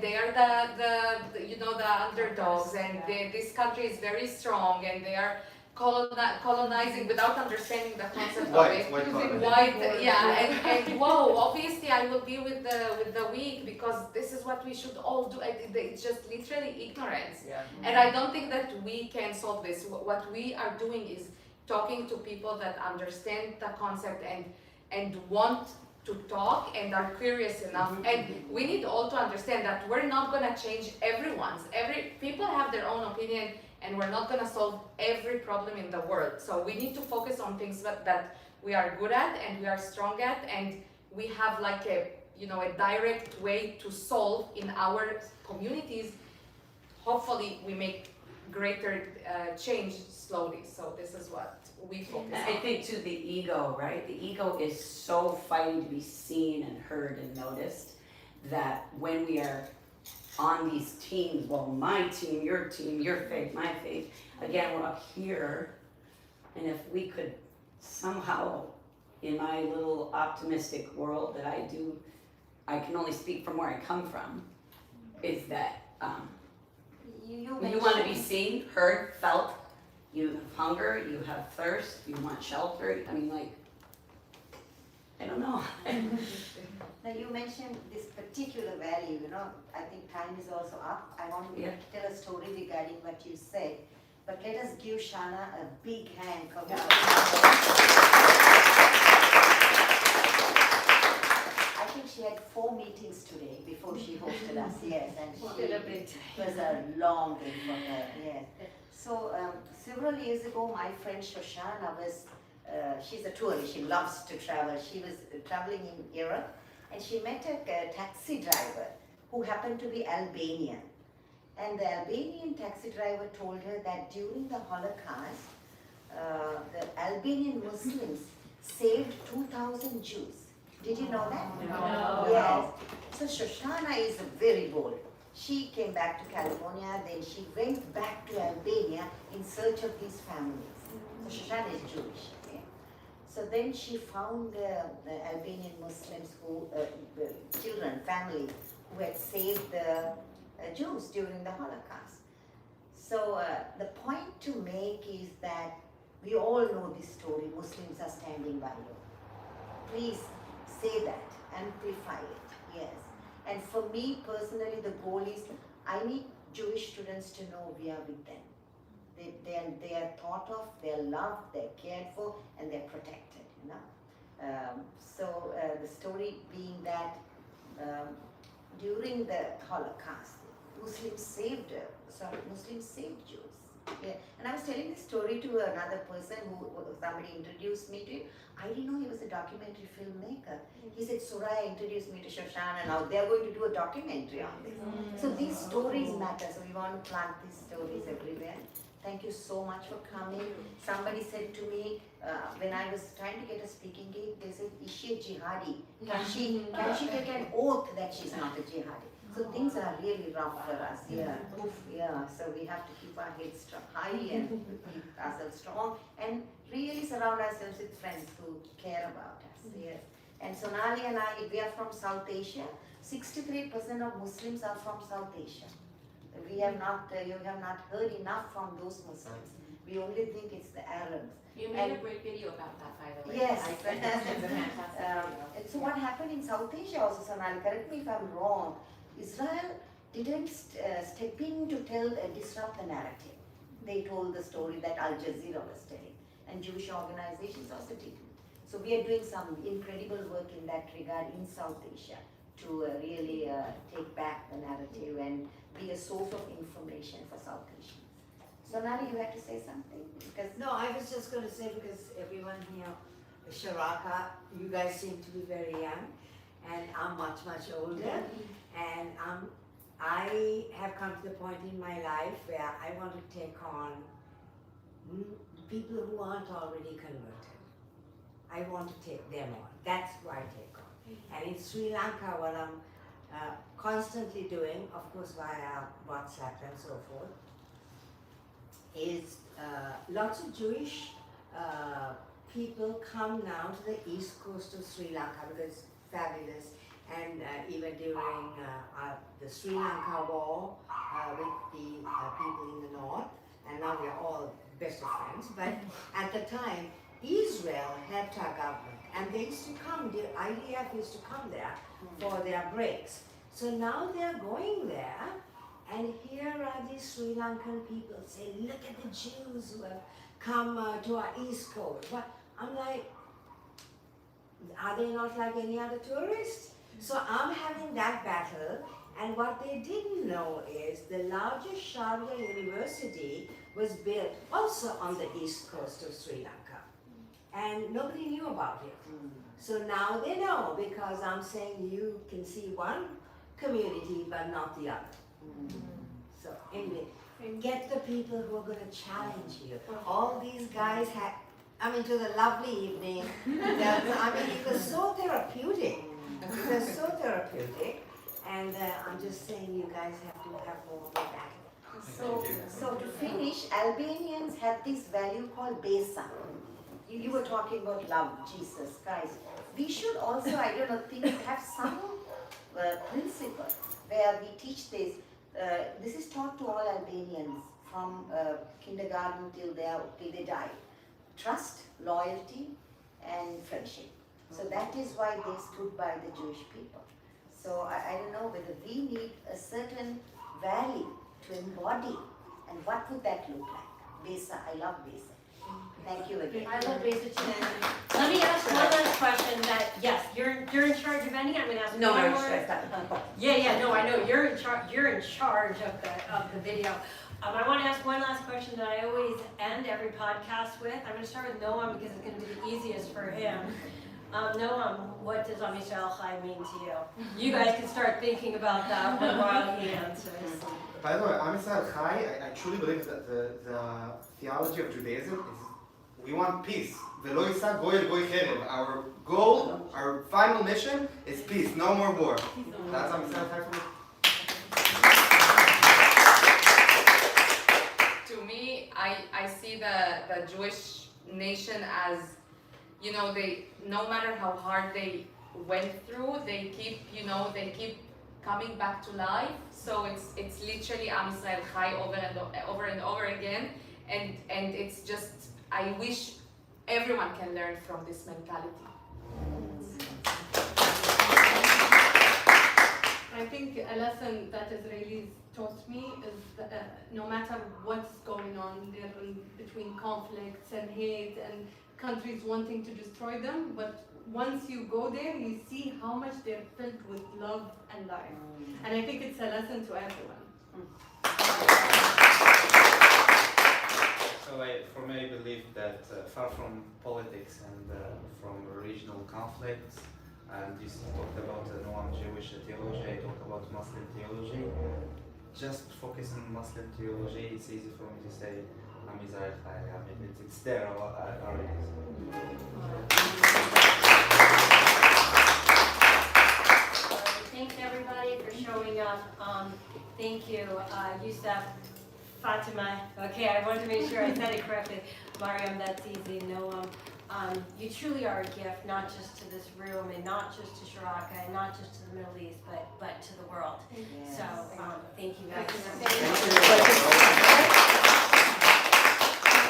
they are the you know, the underdogs, and this country is very strong and they are colonizing without understanding the concept of it. And whoa, obviously I will be with the weak because this is what we should all do. It's just literally ignorance. And I don't think that we can solve this. What we are doing is talking to people that understand the concept and want to talk and are curious enough. And we need all to understand that we're not gonna change people have their own opinion, and we're not gonna solve every problem in the world. So we need to focus on things that we are good at and we are strong at, and we have like a direct way to solve in our communities. Hopefully we make greater change slowly. So this is what we focus on. I think too, the ego, right? The ego is so fighting to be seen and heard and noticed that when we are on these teams, well, my team, your faith, my faith, again, we're up here, and if we could somehow, in my little optimistic world that I do, I can only speak from where I come from, is that you want to be seen, heard, felt, you have hunger, you have thirst, you want shelter, I mean, like, I don't know. Now you mentioned this particular value, I think time is also up. I want to tell a story regarding what you said, but let us give Shana a big hand for what I think she had 4 meetings today before she hosted us, yes, and it was a long day for her, yes. So several years ago, my friend Shoshana was, she's a tourist, she loves to travel. She was traveling in Europe, and she met a taxi driver who happened to be Albanian. And the Albanian taxi driver told her that during the Holocaust, the Albanian Muslims saved 2,000 Jews. Did you know that? No. Yes. So Shoshana is very bold. She came back to California, then she went back to Albania in search of these families. So Shoshana is Jewish. Okay? So then she found the Albanian Muslims the children, family, who had saved the Jews during the Holocaust. So the point to make is that we all know this story, Muslims are standing by you. Please say that, amplify it, yes. And for me personally, the goal is I need Jewish students to know we are with them. They are thought of, they're loved, they're cared for, and they're protected. So the story being that during the Holocaust, Muslims saved Jews. Yeah, and I was telling this story to another person somebody introduced me to. I didn't know he was a documentary filmmaker. He said, Sariah introduced me to Shoshana, now they're going to do a documentary on this. So these stories matter, so we want to plant these stories everywhere. Thank you so much for coming. Somebody said to me, when I was trying to get a speaking gig, they said, is she a jihadi? Can she take an oath that she's not a jihadi? So things are really rough for us. Yeah. So we have to keep our heads high and keep ourselves strong and really surround ourselves with friends who care about us. Yes. And Sonali and I, we are from South Asia. 63% of Muslims are from South Asia. We have not, you have not heard enough from those Muslims. We only think it's the Arabs. You made a great video about that, by the way. Yes. It's a fantastic video. So what happened in South Asia also, Sonali, correct me if I'm wrong, Israel didn't step in to disrupt the narrative. They told the story that Al Jazeera was telling, and Jewish organizations also didn't. So we are doing some incredible work in that regard in South Asia to really take back the narrative and be a source of information for South Asians. Sonali, you had to say something? Because no, I was just going to say, because everyone here, Sharaka, you guys seem to be very young, and I'm much, much older. And I have come to the point in my life where I want to take on people who aren't already converted. I want to take them on. That's who I take on. And in Sri Lanka, what I'm constantly doing, of course via WhatsApp and so forth, is lots of Jewish people come now to the east coast of Sri Lanka because it's fabulous. And even during the Sri Lanka war with the people in the north, and now we are all best of friends, but at the time, Israel helped our government, and they used to come, the IDF used to come there for their breaks. So now they're going there, and here are these Sri Lankan people saying, look at the Jews who have come to our east coast. What? I'm like, are they not like any other tourists? So I'm having that battle, and what they didn't know is the largest Sharaka university was built also on the east coast of Sri Lanka, and nobody knew about it. So now they know, because I'm saying you can see one community but not the other. So anyway, get the people who are going to challenge you. All these guys had, I mean, to the lovely evening, I mean, it was so therapeutic. It was so therapeutic, and I'm just saying you guys have to have more of that. So to finish, Albanians have this value called Besa. You were talking about love, Jesus Christ. We should also, I don't know, have some principle where we teach this. This is taught to all Albanians from kindergarten till they die. Trust, loyalty, and friendship. So that is why they stood by the Jewish people. So I don't know whether we need a certain value to embody, and what would that look like? Besa, I love Besa. Thank you again. I love Besa too. Let me ask one last question. That yes, you're in charge of ending. I'm going to ask No, one no, more. No, I know you're in charge. You're in charge of the video. I want to ask one last question that I always end every podcast with. I'm going to start with Noam because it's going to be the easiest for him. Noam, what does Am Yisrael Chai mean to you? You guys can start thinking about that one while he answers. By the way, Am Yisrael Chai, I truly believe that the theology of Judaism is we want peace. V'lo yisa goy el goy cherev. Our goal, our final mission is peace, no more war. That's Am Yisrael Chai for me. To me, I see the Jewish nation as, you know, they, no matter how hard they went through, they keep coming back to life. So it's literally Am Yisrael Chai over and over again, and it's just, I wish everyone can learn from this mentality. I think a lesson that Israelis taught me is that no matter what's going on there between conflicts and hate and countries wanting to destroy them, but once you go there, you see how much they're filled with love and life. And I think it's a lesson to everyone. far from politics and from regional conflicts. And you talked about Noam Jewish theology, I talk about Muslim theology. Just focus on Muslim theology, it's easy for me to say I'm Israel-Hamas. I mean, it's there already. Thanks everybody for showing up. Thank you, Yousef, Fatima. Okay, I wanted to make sure I said it correctly. Mariam, that's easy. Noam. You truly are a gift, not just to this room and not just to Sharaka and not just to the Middle East, but to the world. Yes. So thank you guys. Thank you.